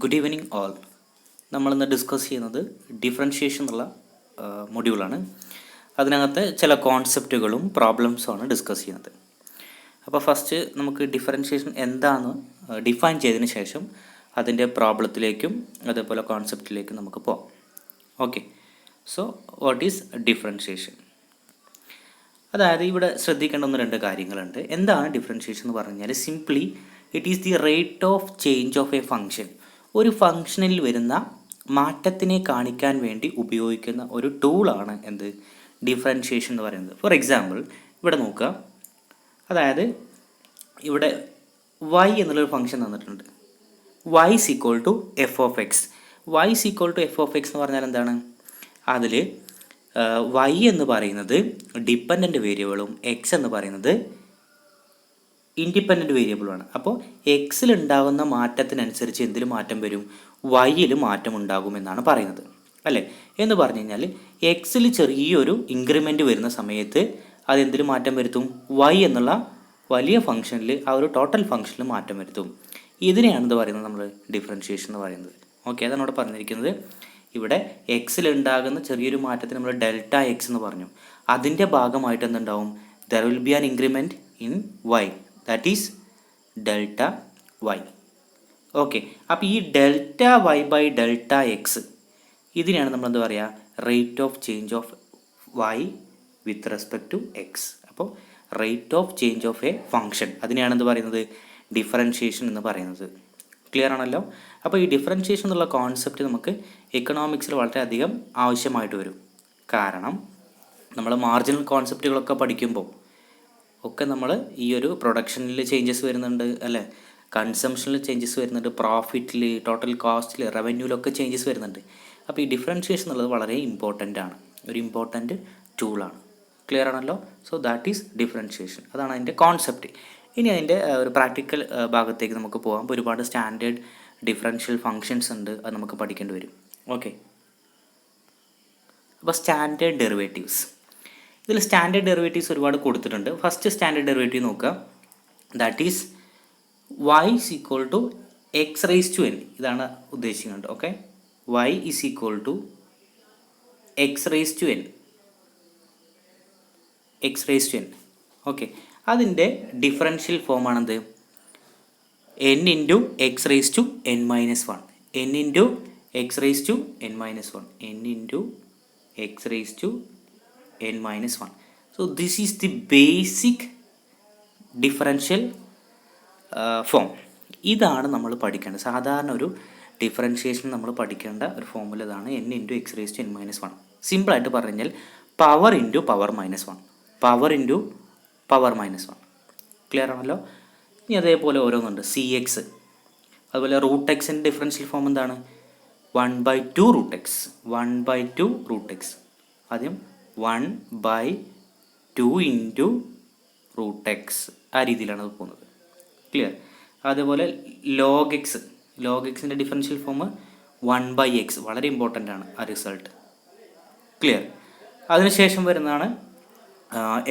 Good evening all. നമ്മളിന്ന് discuss ചെയ്യുന്നത് differentiation എന്നുള്ള മൊഡ്യൂളാണ്. അതിനകത്ത് ചില കോൺസെപ്റ്റുകളും പ്രോബ്ലംസുമാണ് ഡിസ്കസ് ചെയ്യുന്നത്. അപ്പോൾ ഫസ്റ്റ് നമുക്ക് ഡിഫറൻഷിയേഷൻ എന്താണെന്ന് ഡിഫൈൻ ചെയ്തതിന് ശേഷം അതിൻ്റെ പ്രോബ്ലത്തിലേക്കും അതേപോലെ കോൺസെപ്റ്റിലേക്കും നമുക്ക് പോകാം. Okay, so what is differentiation? അതായത് ഇവിടെ ശ്രദ്ധിക്കേണ്ട ഒന്ന് രണ്ട് കാര്യങ്ങളുണ്ട്. എന്താണ് ഡിഫറൻഷിയേഷൻ എന്ന് പറഞ്ഞാൽ simply it is the rate of change of a function. ഒരു ഫംഗ്ഷനിൽ വരുന്ന മാറ്റത്തിനെ കാണിക്കാൻ വേണ്ടി ഉപയോഗിക്കുന്ന ഒരു ടൂളാണ് എന്ത് ഡിഫറൻഷിയേഷൻ എന്ന് പറയുന്നത്. ഫോർ എക്സാമ്പിൾ ഇവിടെ നോക്കുക, അതായത് ഇവിടെ y എന്നുള്ളൊരു ഫംഗ്ഷൻ തന്നിട്ടുണ്ട്. y is equal to f of x. y is equal to f of x എന്ന് പറഞ്ഞാൽ എന്താണ്? അതിൽ y എന്ന് പറയുന്നത് ഡിപ്പെൻഡൻറ്റ് വേരിയബിളും x എന്ന് പറയുന്നത് ഇൻഡിപെൻഡൻറ്റ് വേരിയബിളുമാണ്. അപ്പോൾ എക്സിൽ ഉണ്ടാകുന്ന മാറ്റത്തിനനുസരിച്ച് എന്തിൽ മാറ്റം വരും? വൈയിൽ മാറ്റം ഉണ്ടാകുമെന്നാണ് പറയുന്നത്, അല്ലേ? എന്ന് പറഞ്ഞു കഴിഞ്ഞാൽ എക്സിൽ ചെറിയൊരു ഇൻക്രിമെൻറ്റ് വരുന്ന സമയത്ത് അതെന്തിൽ മാറ്റം വരുത്തും? വൈ എന്നുള്ള വലിയ ഫംഗ്ഷനിൽ, ആ ഒരു ടോട്ടൽ ഫംഗ്ഷനിൽ മാറ്റം വരുത്തും. ഇതിനെയാണ് എന്ത് പറയുന്നത്? നമ്മൾ ഡിഫറൻഷിയേഷൻ എന്ന് പറയുന്നത്. ഓക്കെ, അതാണ് ഇവിടെ പറഞ്ഞിരിക്കുന്നത്. ഇവിടെ എക്സിൽ ഉണ്ടാകുന്ന ചെറിയൊരു മാറ്റത്തിന് നമ്മൾ ഡെൽറ്റ എക്സ് എന്ന് പറഞ്ഞു. അതിൻ്റെ ഭാഗമായിട്ട് എന്തുണ്ടാവും? There will be an increment in y, that is delta y. Okay, അപ്പോൾ ഈ delta y by delta x, ഇതിനെയാണ് നമ്മൾ എന്താ പറയുക? Rate of change of y with respect to x. അപ്പോൾ rate of change of a function, അതിനെയാണ് എന്ത് പറയുന്നത്? ഡിഫറൻഷിയേഷൻ എന്ന് പറയുന്നത്. ക്ലിയർ ആണല്ലോ? അപ്പോൾ ഈ ഡിഫറൻഷിയേഷൻ എന്നുള്ള കോൺസെപ്റ്റ് നമുക്ക് എക്കണോമിക്സിൽ വളരെയധികം ആവശ്യമായിട്ട് വരും. കാരണം നമ്മൾ മാർജിനൽ കോൺസെപ്റ്റുകളൊക്കെ പഠിക്കുമ്പോൾ ഒക്കെ നമ്മൾ ഈ ഒരു പ്രൊഡക്ഷനിൽ ചേഞ്ചസ് വരുന്നുണ്ട്, അല്ലേ? കൺസംഷനിൽ ചേഞ്ചസ് വരുന്നുണ്ട്, പ്രോഫിറ്റിൽ, ടോട്ടൽ കോസ്റ്റിൽ, റവന്യൂവിലൊക്കെ ചേഞ്ചസ് വരുന്നുണ്ട്. അപ്പോൾ ഈ ഡിഫറൻഷിയേഷൻ എന്നുള്ളത് വളരെ ഇമ്പോർട്ടൻ്റ് ആണ്, ഒരു ഇമ്പോർട്ടൻറ്റ് ടൂളാണ്. ക്ലിയർ ആണല്ലോ? So that is differentiation. അതാണ് അതിൻ്റെ കോൺസെപ്റ്റ്. ഇനി അതിൻ്റെ ഒരു പ്രാക്ടിക്കൽ ഭാഗത്തേക്ക് നമുക്ക് പോകാം. ഒരുപാട് സ്റ്റാൻഡേർഡ് ഡിഫറൻഷ്യൽ ഫങ്ഷൻസ് ഉണ്ട്, അത് നമുക്ക് പഠിക്കേണ്ടി വരും. ഓക്കെ, അപ്പോൾ സ്റ്റാൻഡേർഡ് ഡെറിവേറ്റീവ്സ്, ഇതിൽ സ്റ്റാൻഡേർഡ് ഡെറിവേറ്റീവ്സ് ഒരുപാട് കൊടുത്തിട്ടുണ്ട്. ഫസ്റ്റ് സ്റ്റാൻഡേർഡ് ഡെറിവേറ്റീവ് നോക്കുക, that is y is equal to x raised to n. ഇതാണ് ഉദ്ദേശിക്കുന്നത്. Okay, y is equal to x raised to n, x raised to n. Okay, അതിൻ്റെ differential form ആണെന്ത്? n into x raise to n minus one, n into x raise to n minus one, n into x raise to n minus 1. So this is the basic differential form. ഇതാണ് നമ്മൾ പഠിക്കേണ്ടത്. സാധാരണ ഒരു differentiation നമ്മൾ പഠിക്കേണ്ട ഒരു formula ഇതാണ്, n into x raise to n minus one. സിമ്പിളായിട്ട് പറഞ്ഞാൽ power into power minus one, power into power minus one. Clear ആണല്ലോ? ഇനി അതേപോലെ ഓരോന്നുണ്ട്. സി എക്സ്, അതുപോലെ റൂട്ട് എക്സിൻ്റെ ഡിഫറൻഷ്യൽ ഫോം എന്താണ്? 1/2 റൂട്ട് എക്സ്, 1/2 റൂട്ട് എക്സ്. ആദ്യം 1/2 ഇൻറ്റു റൂട്ട് എക്സ്, ആ രീതിയിലാണ് അത് പോകുന്നത്. ക്ലിയർ? അതേപോലെ ലോഗ് എക്സ്, ലോഗ് എക്സിൻ്റെ ഡിഫറൻഷ്യൽ ഫോം 1/x, വളരെ ഇമ്പോർട്ടൻ്റ് ആണ് ആ റിസൾട്ട്. ക്ലിയർ? അതിനുശേഷം വരുന്നതാണ്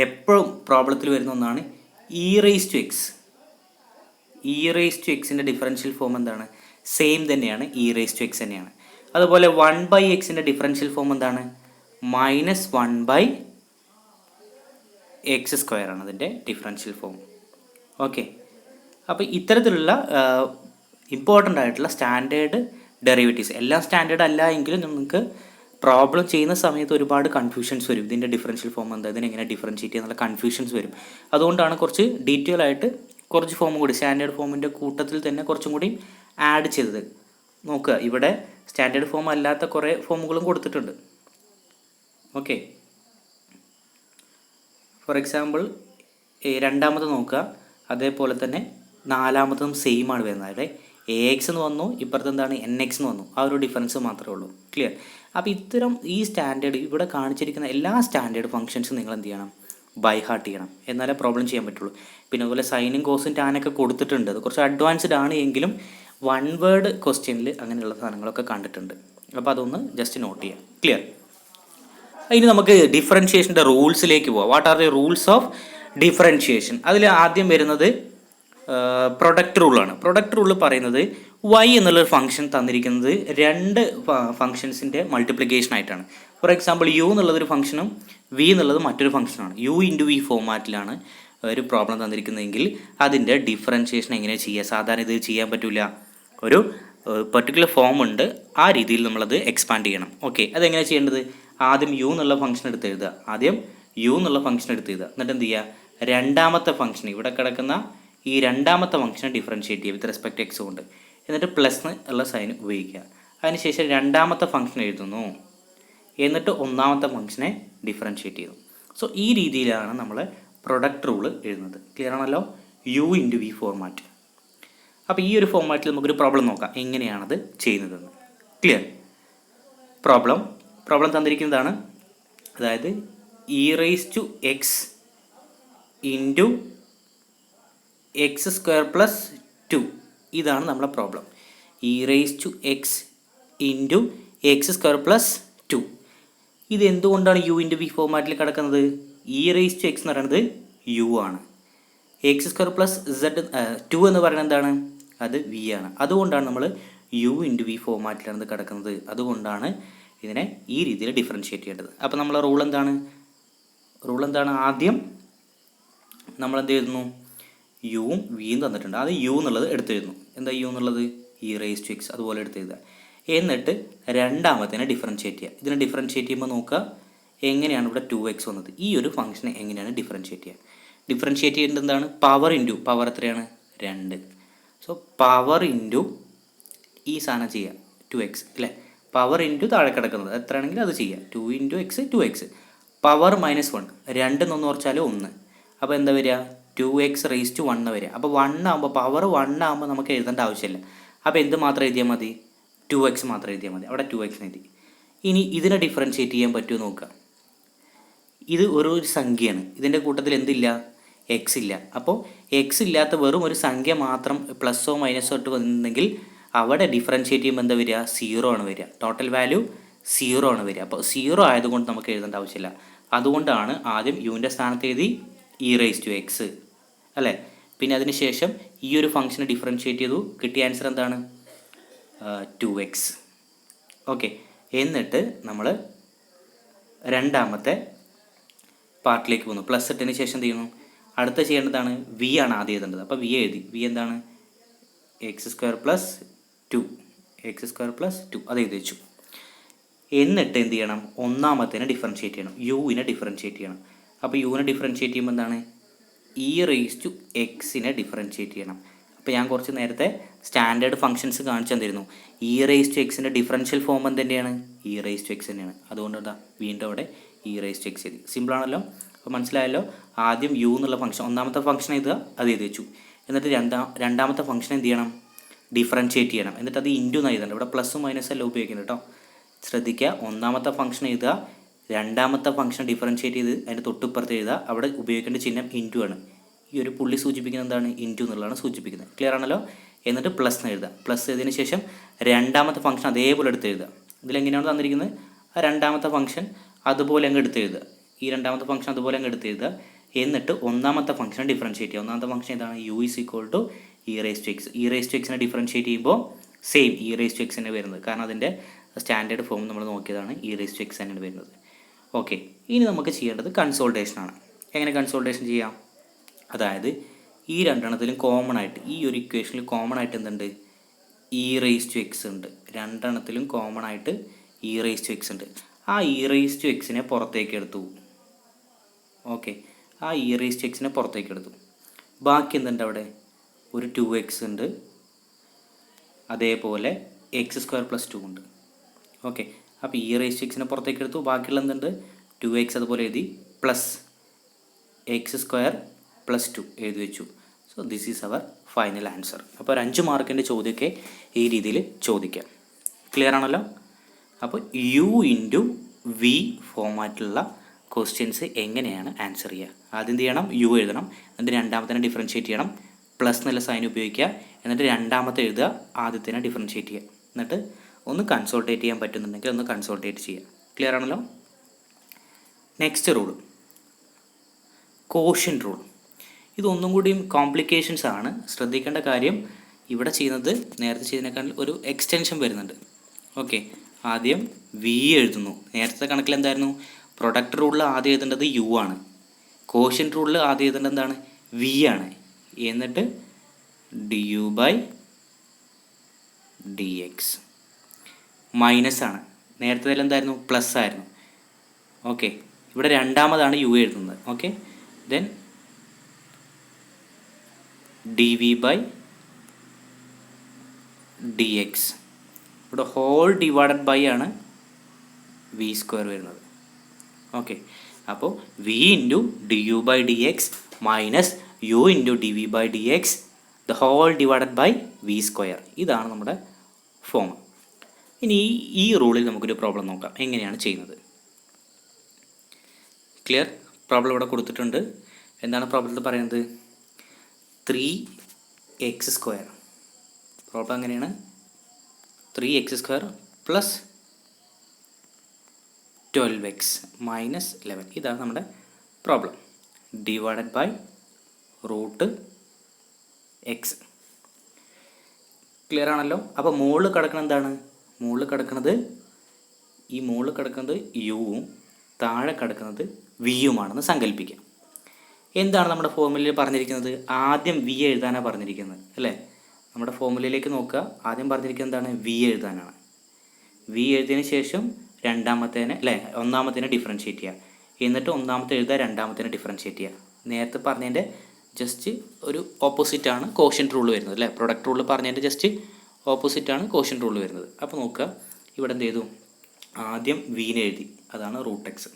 എപ്പോഴും പ്രോബ്ലത്തിൽ വരുന്ന ഒന്നാണ് e raise to x. E raise to എക്സിൻ്റെ ഡിഫറൻഷ്യൽ ഫോം എന്താണ്? സെയിം തന്നെയാണ്, ഇ റേസ് ടു എക്സ് തന്നെയാണ്. അതുപോലെ 1/xൻ്റെ ഡിഫറൻഷ്യൽ ഫോം എന്താണ്? -1/x സ്ക്വയർ ആണ് അതിൻ്റെ ഡിഫറൻഷ്യൽ ഫോം. ഓക്കെ, അപ്പോൾ ഇത്തരത്തിലുള്ള ഇമ്പോർട്ടൻ്റ് ആയിട്ടുള്ള സ്റ്റാൻഡേർഡ് ഡെറിവേറ്റീവ്സ്, എല്ലാം സ്റ്റാൻഡേർഡ് അല്ല എങ്കിലും നമുക്ക് പ്രോബ്ലം ചെയ്യുന്ന സമയത്ത് ഒരുപാട് കൺഫ്യൂഷൻസ് വരും. ഇതിൻ്റെ ഡിഫറൻഷ്യൽ ഫോം എന്താ, ഇതിനെങ്ങനെ ഡിഫറൻഷിയേറ്റ് എന്നുള്ള കൺഫ്യൂഷൻസ് വരും. അതുകൊണ്ടാണ് കുറച്ച് ഡീറ്റെയിൽ ആയിട്ട് കുറച്ച് ഫോമും കൂടി സ്റ്റാൻഡേർഡ് ഫോമിൻ്റെ കൂട്ടത്തിൽ തന്നെ കുറച്ചും കൂടി ആഡ് ചെയ്തത്. നോക്കുക, ഇവിടെ സ്റ്റാൻഡേർഡ് ഫോം അല്ലാത്ത കുറേ ഫോമുകളും കൊടുത്തിട്ടുണ്ട്. ഓക്കെ, ഫോർ എക്സാമ്പിൾ രണ്ടാമത് നോക്കുക, അതേപോലെ തന്നെ നാലാമതും സെയിം ആണ് വരുന്നത്. അവിടെ എ എക്സ് എന്ന് വന്നു, ഇപ്പുറത്ത് എന്താണ് എൻ എക്സ് എന്ന് വന്നു. ആ ഒരു ഡിഫറൻസ് മാത്രമേ ഉള്ളൂ. ക്ലിയർ? അപ്പോൾ ഇത്തരം ഈ സ്റ്റാൻഡേർഡ് ഇവിടെ കാണിച്ചിരിക്കുന്ന എല്ലാ സ്റ്റാൻഡേർഡ് ഫംഗ്ഷൻസും നിങ്ങൾ എന്ത് ചെയ്യണം? ബൈ ഹാർട്ട് ചെയ്യണം, എന്നാലേ പ്രോബ്ലം ചെയ്യാൻ പറ്റുള്ളൂ. പിന്നെ അതുപോലെ സൈനും കോസും ടാനൊക്കെ കൊടുത്തിട്ടുണ്ട്, അത് കുറച്ച് അഡ്വാൻസ്ഡ് ആണ് എങ്കിലും വൺ വേർഡ് ക്വസ്റ്റ്യനിൽ അങ്ങനെയുള്ള സാധനങ്ങളൊക്കെ കണ്ടിട്ടുണ്ട്. അപ്പോൾ അതൊന്ന് ജസ്റ്റ് നോട്ട് ചെയ്യാം. ക്ലിയർ? ഇനി നമുക്ക് ഡിഫറൻഷിയേഷൻ്റെ റൂൾസിലേക്ക് പോവാം. What are the rules of differentiation? അതിൽ ആദ്യം വരുന്നത് പ്രൊഡക്റ്റ് റൂളാണ്. പ്രൊഡക്റ്റ് റൂൾ പറയുന്നത് y എന്നുള്ളൊരു ഫംഗ്ഷൻ തന്നിരിക്കുന്നത് രണ്ട് ഫംഗ്ഷൻസിൻ്റെ മൾട്ടിപ്ലിക്കേഷൻ ആയിട്ടാണ്. ഫോർ എക്സാമ്പിൾ u എന്നുള്ളതൊരു ഫംഗ്ഷനും v എന്നുള്ളത് മറ്റൊരു ഫംഗ്ഷനാണ്. u ഇൻറ്റു v ഫോമാറ്റിലാണ് ഒരു പ്രോബ്ലം തന്നിരിക്കുന്നതെങ്കിൽ അതിൻ്റെ ഡിഫറൻഷിയേഷൻ എങ്ങനെ ചെയ്യുക? സാധാരണ ഇത് ചെയ്യാൻ പറ്റില്ല. ഒരു പെർട്ടിക്കുലർ ഫോം ഉണ്ട്, ആ രീതിയിൽ നമ്മളത് എക്സ്പാൻഡ് ചെയ്യണം. ഓക്കെ, അതെങ്ങനെ ചെയ്യേണ്ടത്? ആദ്യം u എന്നുള്ള ഫംഗ്ഷൻ എടുത്ത് എഴുതുക. എന്നിട്ട് എന്ത് ചെയ്യുക? രണ്ടാമത്തെ ഫംഗ്ഷൻ, ഇവിടെ കിടക്കുന്ന ഈ രണ്ടാമത്തെ ഫംഗ്ഷനെ ഡിഫറൻഷിയേറ്റ് ചെയ്യുക വിത്ത് റെസ്പെക്ട് എക്സ് കൊണ്ട്. എന്നിട്ട് പ്ലസ് ഉള്ള സൈൻ ഉപയോഗിക്കുക. അതിനുശേഷം രണ്ടാമത്തെ ഫംഗ്ഷൻ എഴുതുന്നു, എന്നിട്ട് ഒന്നാമത്തെ ഫംഗ്ഷനെ ഡിഫറൻഷിയേറ്റ് ചെയ്യുന്നു. സോ ഈ രീതിയിലാണ് നമ്മൾ പ്രൊഡക്റ്റ് റൂൾ എഴുതുന്നത്. ക്ലിയർ ആണല്ലോ? u into v format. അപ്പോൾ ഈ ഒരു ഫോർമാറ്റിൽ നമുക്കൊരു പ്രോബ്ലം നോക്കാം എങ്ങനെയാണത് ചെയ്യുന്നതെന്ന്. ക്ലിയർ? പ്രോബ്ലം തന്നിരിക്കുന്നതാണ്. അതായത് e raise to x into x square plus 2. ഇതാണ് നമ്മുടെ problem. e raise to x into x square plus 2. ഇത് എന്തുകൊണ്ടാണ് u ഇൻറ്റു v ഫോർമാറ്റിൽ കിടക്കുന്നത്? e റേസ് ടു എക്സ് എന്ന് പറയുന്നത് u ആണ്. എക്സ് സ്ക്വയർ പ്ലസ് z 2 എന്ന് പറയുന്നത് എന്താണ്? അത് v ആണ്. അതുകൊണ്ടാണ് നമ്മൾ u ഇൻറ്റു v ഫോർമാറ്റിലാണ് ഇത് കിടക്കുന്നത്. അതുകൊണ്ടാണ് ഇതിനെ ഈ രീതിയിൽ ഡിഫറൻഷിയേറ്റ് ചെയ്യേണ്ടത്. അപ്പോൾ നമ്മളെ റൂൾ എന്താണ്? ആദ്യം നമ്മൾ എന്ത് ചെയ്യുന്നു? യുവും വിയും തന്നിട്ടുണ്ട്. അത് u എന്നുള്ളത് എടുത്തെഴുതുന്നു. എന്താ u എന്നുള്ളത്? e റേസ് ടു എക്സ്, അതുപോലെ എടുത്തെഴുതുക. എന്നിട്ട് രണ്ടാമത്തേനെ ഡിഫറൻഷിയേറ്റ് ചെയ്യുക. ഇതിനെ ഡിഫറൻഷിയേറ്റ് ചെയ്യുമ്പോൾ നോക്കുക എങ്ങനെയാണ് ഇവിടെ 2x വന്നത്. ഈ ഒരു ഫംഗ്ഷനെ എങ്ങനെയാണ് ഡിഫറൻഷിയേറ്റ് ചെയ്യുക? ഡിഫറൻഷിയേറ്റ് ചെയ്യേണ്ടത് എന്താണ്? പവർ എത്രയാണ്? 2. സോ പവർ ഇൻറ്റു ഈ സാധനം ചെയ്യുക 2x അല്ലേ? പവർ ഇൻറ്റു താഴെ കിടക്കുന്നത് എത്രയാണെങ്കിൽ അത് ചെയ്യുക. 2 ഇൻറ്റു എക്സ് 2x. പവർ -1, 2 എന്നൊന്ന് കുറച്ചാൽ 1. അപ്പോൾ എന്താ വരിക? 2x റേസ് ടു 1 വരിക. അപ്പോൾ 1 ആകുമ്പോൾ പവർ 1 ആകുമ്പോൾ നമുക്ക് എഴുതേണ്ട ആവശ്യമില്ല. അപ്പോൾ എന്ത് മാത്രം എഴുതിയാൽ മതി? 2x മാത്രം എഴുതിയാൽ മതി. അവിടെ 2x എഴുതി. ഇനി ഇതിനെ ഡിഫറൻഷിയേറ്റ് ചെയ്യാൻ പറ്റുമോ നോക്കുക. ഇത് ഒരു സംഖ്യയാണ്. ഇതിൻ്റെ കൂട്ടത്തിൽ എന്തില്ല? എക്സ് ഇല്ല. അപ്പോൾ എക്സ് ഇല്ലാത്ത വെറും ഒരു സംഖ്യ മാത്രം പ്ലസ്സോ മൈനസോ ഇട്ട് വന്നിട്ടുണ്ടെങ്കിൽ അവിടെ ഡിഫറൻഷിയേറ്റ് ചെയ്യുമ്പോൾ എന്താ വരിക? 0 ആണ് വരിക. ടോട്ടൽ വാല്യൂ 0 ആണ് വരിക. അപ്പോൾ 0 ആയതുകൊണ്ട് നമുക്ക് എഴുതേണ്ട ആവശ്യമില്ല. അതുകൊണ്ടാണ് ആദ്യം യുവിൻ്റെ സ്ഥാനത്ത് എഴുതി e റേസ് ടു എക്സ് അല്ലേ? പിന്നെ അതിന് ശേഷം ഈ ഒരു ഫംഗ്ഷനെ ഡിഫറൻഷിയേറ്റ് ചെയ്തു. കിട്ടിയ ആൻസർ എന്താണ്? 2x. ഓക്കെ, എന്നിട്ട് നമ്മൾ രണ്ടാമത്തെ പാർട്ടിലേക്ക് പോകുന്നു. പ്ലസ് ഇട്ടതിന് ശേഷം എന്ത് ചെയ്യുന്നു? അടുത്ത ചെയ്യേണ്ടതാണ് v ആണ് ആദ്യം എഴുതേണ്ടത്. അപ്പോൾ v എഴുതി. v എന്താണ്? എക്സ് സ്ക്വയർ പ്ലസ് 2 അത് എഴുതി വെച്ചു. എന്നിട്ട് എന്ത് ചെയ്യണം? ഒന്നാമത്തേനെ ഡിഫറൻഷിയേറ്റ് ചെയ്യണം. യുവിനെ ഡിഫറൻഷിയേറ്റ് ചെയ്യണം. അപ്പോൾ യുവിനെ ഡിഫറൻഷിയേറ്റ് ചെയ്യുമ്പോൾ എന്താണ്? e റേസ് ടു എക്സിനെ ഡിഫറൻഷിയേറ്റ് ചെയ്യണം. അപ്പോൾ ഞാൻ കുറച്ച് നേരത്തെ സ്റ്റാൻഡേർഡ് ഫംഗ്ഷൻസ് കാണിച്ചു തന്നിരുന്നു. e റേസ് ടു എക്സിൻ്റെ ഡിഫറൻഷ്യൽ ഫോം എന്ത് e റേസ് ടു എക്സ് തന്നെയാണ്. അതുകൊണ്ട് എന്താ വീണ്ടും അവിടെ e റേസ് ടു എക്സ് എഴുതി. സിമ്പിളാണല്ലോ? അപ്പോൾ മനസ്സിലായല്ലോ? ആദ്യം u എന്നുള്ള ഫംഗ്ഷൻ, ഒന്നാമത്തെ ഫംഗ്ഷൻ എഴുതുക, അത് എഴുതി വെച്ചു. എന്നിട്ട് രണ്ടാമത്തെ ഫംഗ്ഷൻ എന്ത് ചെയ്യണം? ഡിഫറൻഷിയേറ്റ് ചെയ്യണം. എന്നിട്ട് അത് ഇൻറ്റു എന്ന് എഴുതണം. ഇവിടെ പ്ലസ്സും മൈനസും എല്ലാം ഉപയോഗിക്കുന്നത് കേട്ടോ. ശ്രദ്ധിക്കുക, ഒന്നാമത്തെ ഫംഗ്ഷൻ എഴുതുക, രണ്ടാമത്തെ ഫംഗ്ഷൻ ഡിഫറൻഷിയേറ്റ് ചെയ്ത് അതിൻ്റെ തൊട്ടിപ്പുറത്ത് എഴുതുക. അവിടെ ഉപയോഗിക്കേണ്ട ചിഹ്നം ഇൻറ്റു ആണ്. ഈ ഒരു പുള്ളി സൂചിപ്പിക്കുന്നത് എന്താണ്? ഇൻറ്റു എന്നുള്ളതാണ് സൂചിപ്പിക്കുന്നത്. ക്ലിയർ ആണല്ലോ? എന്നിട്ട് പ്ലസ് എന്ന് എഴുതുക. പ്ലസ് എഴുതിയതിന് ശേഷം രണ്ടാമത്തെ ഫംഗ്ഷൻ അതേപോലെ എടുത്ത് എഴുതുക. ഇതിലെങ്ങനെയാണ് തന്നിരിക്കുന്നത്? ആ രണ്ടാമത്തെ ഫംഗ്ഷൻ അതുപോലെ അങ്ങ് എടുത്ത് എഴുതുക. ഈ രണ്ടാമത്തെ ഫംഗ്ഷൻ അതുപോലെ അങ്ങ് എടുത്ത് എഴുതുക. എന്നിട്ട് ഒന്നാമത്തെ ഫംഗ്ഷൻ ഡിഫറൻഷിയേറ്റ് ചെയ്യുക. ഒന്നാമത്തെ ഫംഗ്ഷൻ ഏതാണ്? u is equal to e raise to x. e raise to എക്സിനെ ഡിഫറൻഷിയേറ്റ് ചെയ്യുമ്പോൾ same e raise to x തന്നെ വരുന്നത്. കാരണം അതിൻ്റെ സ്റ്റാൻഡേർഡ് ഫോം നമ്മൾ നോക്കിയതാണ്. e റേസ് ടു എക്സ് തന്നെയാണ് വരുന്നത്. ഓക്കെ, ഇനി നമുക്ക് ചെയ്യേണ്ടത് കൺസോൾട്ടേഷനാണ്. എങ്ങനെ കൺസോൾട്ടേഷൻ ചെയ്യാം? അതായത് ഈ രണ്ടെണ്ണത്തിലും കോമൺ ആയിട്ട്, ഈ ഒരു ഇക്വേഷനിൽ കോമൺ ആയിട്ട് എന്തുണ്ട്? e റേസ് ടു എക്സ് ഉണ്ട്. രണ്ടെണ്ണത്തിലും കോമൺ ആയിട്ട് e റേസ് ടു എക്സ് ഉണ്ട്. ആ e റേസ് ടു എക്സിനെ പുറത്തേക്ക് എടുത്തു. ഓക്കെ, ആ e റേസ് ടു എക്സിനെ പുറത്തേക്ക് എടുത്തു. ബാക്കി എന്തുണ്ട്? അവിടെ ഒരു 2x ഉണ്ട്, അതേപോലെ എക്സ് സ്ക്വയർ പ്ലസ് 2 ഉണ്ട്. ഓക്കെ, അപ്പോൾ e റേസ് ടു എക്സിനെ പുറത്തേക്ക് എടുത്തു. ബാക്കിയുള്ള എന്തുണ്ട്? 2x അതുപോലെ എഴുതി, പ്ലസ് എക്സ് സ്ക്വയർ പ്ലസ് 2 എഴുതി വെച്ചു. So this is our final answer. അപ്പോൾ ഒരു 5 മാർക്കിൻ്റെ ചോദ്യമൊക്കെ ഈ രീതിയിൽ ചോദിക്കാം. ക്ലിയർ ആണല്ലോ? അപ്പോൾ u ഇൻറ്റു v ഫോമാറ്റിലുള്ള ക്വസ്റ്റ്യൻസ് എങ്ങനെയാണ് ആൻസർ ചെയ്യുക? ആദ്യം എന്ത് ചെയ്യണം? u എഴുതണം. എന്നിട്ട് രണ്ടാമത്തേനെ ഡിഫറൻഷിയേറ്റ് ചെയ്യണം. പ്ലസ് എന്നുള്ള സൈൻ ഉപയോഗിക്കുക. എന്നിട്ട് രണ്ടാമത്തെ എഴുതുക, ആദ്യത്തേനെ ഡിഫറൻഷിയേറ്റ് ചെയ്യുക. എന്നിട്ട് ഒന്ന് കൺസോൾട്ടേറ്റ് ചെയ്യാൻ പറ്റുന്നുണ്ടെങ്കിൽ ഒന്ന് കൺസോൾട്ടേറ്റ് ചെയ്യുക. ക്ലിയർ ആണല്ലോ? Next rule, quotient rule. ഇതൊന്നും കൂടിയും കോംപ്ലിക്കേഷൻസ് ആണ്. ശ്രദ്ധിക്കേണ്ട കാര്യം ഇവിടെ ചെയ്യുന്നത് നേരത്തെ ചെയ്തതിനേക്കാൾ ഒരു എക്സ്റ്റൻഷൻ വരുന്നുണ്ട്. ഓക്കെ, ആദ്യം വി എഴുതുന്നു. നേരത്തെ കണക്കിൽ എന്തായിരുന്നു? പ്രൊഡക്റ്റ് റൂളിൽ ആദ്യം എഴുതേണ്ടത് യു ആണ്. കോഷ്യൻ്റ് റൂളിൽ ആദ്യം എഴുതേണ്ടത് എന്താണ്? വി ആണ്. എന്നിട്ട് d u by d x minus ആണ്. നേരത്തെ എന്തായിരുന്നു? പ്ലസ് ആയിരുന്നു. ഓക്കെ, ഇവിടെ രണ്ടാമതാണ് യു എഴുതുന്നത്. Okay, then d v by d x. ഇവിടെ ഹോൾ ഡിവൈഡഡ് ബൈ ആണ് വി സ്ക്വയർ വരുന്നത്. ഓക്കെ, അപ്പോൾ v into d u by d x minus u into d v by d x the whole divided by v square. ഇതാണ് നമ്മുടെ form. ഇനി ഈ റൂളിൽ നമുക്കൊരു problem നോക്കാം എങ്ങനെയാണ് ചെയ്യുന്നത്. ക്ലിയർ? പ്രോബ്ലം ഇവിടെ കൊടുത്തിട്ടുണ്ട്. എന്താണ് പ്രോബ്ലത്തിൽ പറയുന്നത്? 3x². പ്രോബ്ലം എങ്ങനെയാണ്? 3x² plus 12x minus 11. ഇതാണ് നമ്മുടെ problem. Divided by root x. Clear ആണല്ലോ? അപ്പോൾ മുകളിൽ കിടക്കുന്നത് എന്താണ്? മുകളിൽ കിടക്കുന്നത് യുവും താഴെ കിടക്കുന്നത് വിയുമാണെന്ന് സങ്കല്പിക്കാം. എന്താണ് നമ്മുടെ ഫോർമുലയിൽ പറഞ്ഞിരിക്കുന്നത്? ആദ്യം വി എഴുതാനാണ് പറഞ്ഞിരിക്കുന്നത് അല്ലേ? നമ്മുടെ ഫോർമുലയിലേക്ക് നോക്കുക. ആദ്യം പറഞ്ഞിരിക്കുന്നത് എന്താണ്? വി എഴുതാനാണ്. വി എഴുതിയതിന് ശേഷം ഒന്നാമത്തേനെ ഡിഫറൻഷ്യേറ്റ് ചെയ്യുക. എന്നിട്ട് ഒന്നാമത്തെ എഴുതുക, രണ്ടാമത്തേനെ ഡിഫറൻഷ്യേറ്റ് ചെയ്യുക. നേരത്തെ പറഞ്ഞതിൻ്റെ ജസ്റ്റ് ഒരു ഓപ്പോസിറ്റാണ് കോഷ്യൻ്റ് റൂൾ വരുന്നത് അല്ലേ? പ്രൊഡക്റ്റ് റൂൾ പറഞ്ഞതിൻ്റെ ജസ്റ്റ് ഓപ്പോസിറ്റാണ് കോഷ്യൻ്റ് റൂൾ വരുന്നത്. അപ്പോൾ നോക്കുക, ഇവിടെ എന്ത് ചെയ്തു? ആദ്യം വിനെ എഴുതി, അതാണ് റൂട്ട് എക്സ്.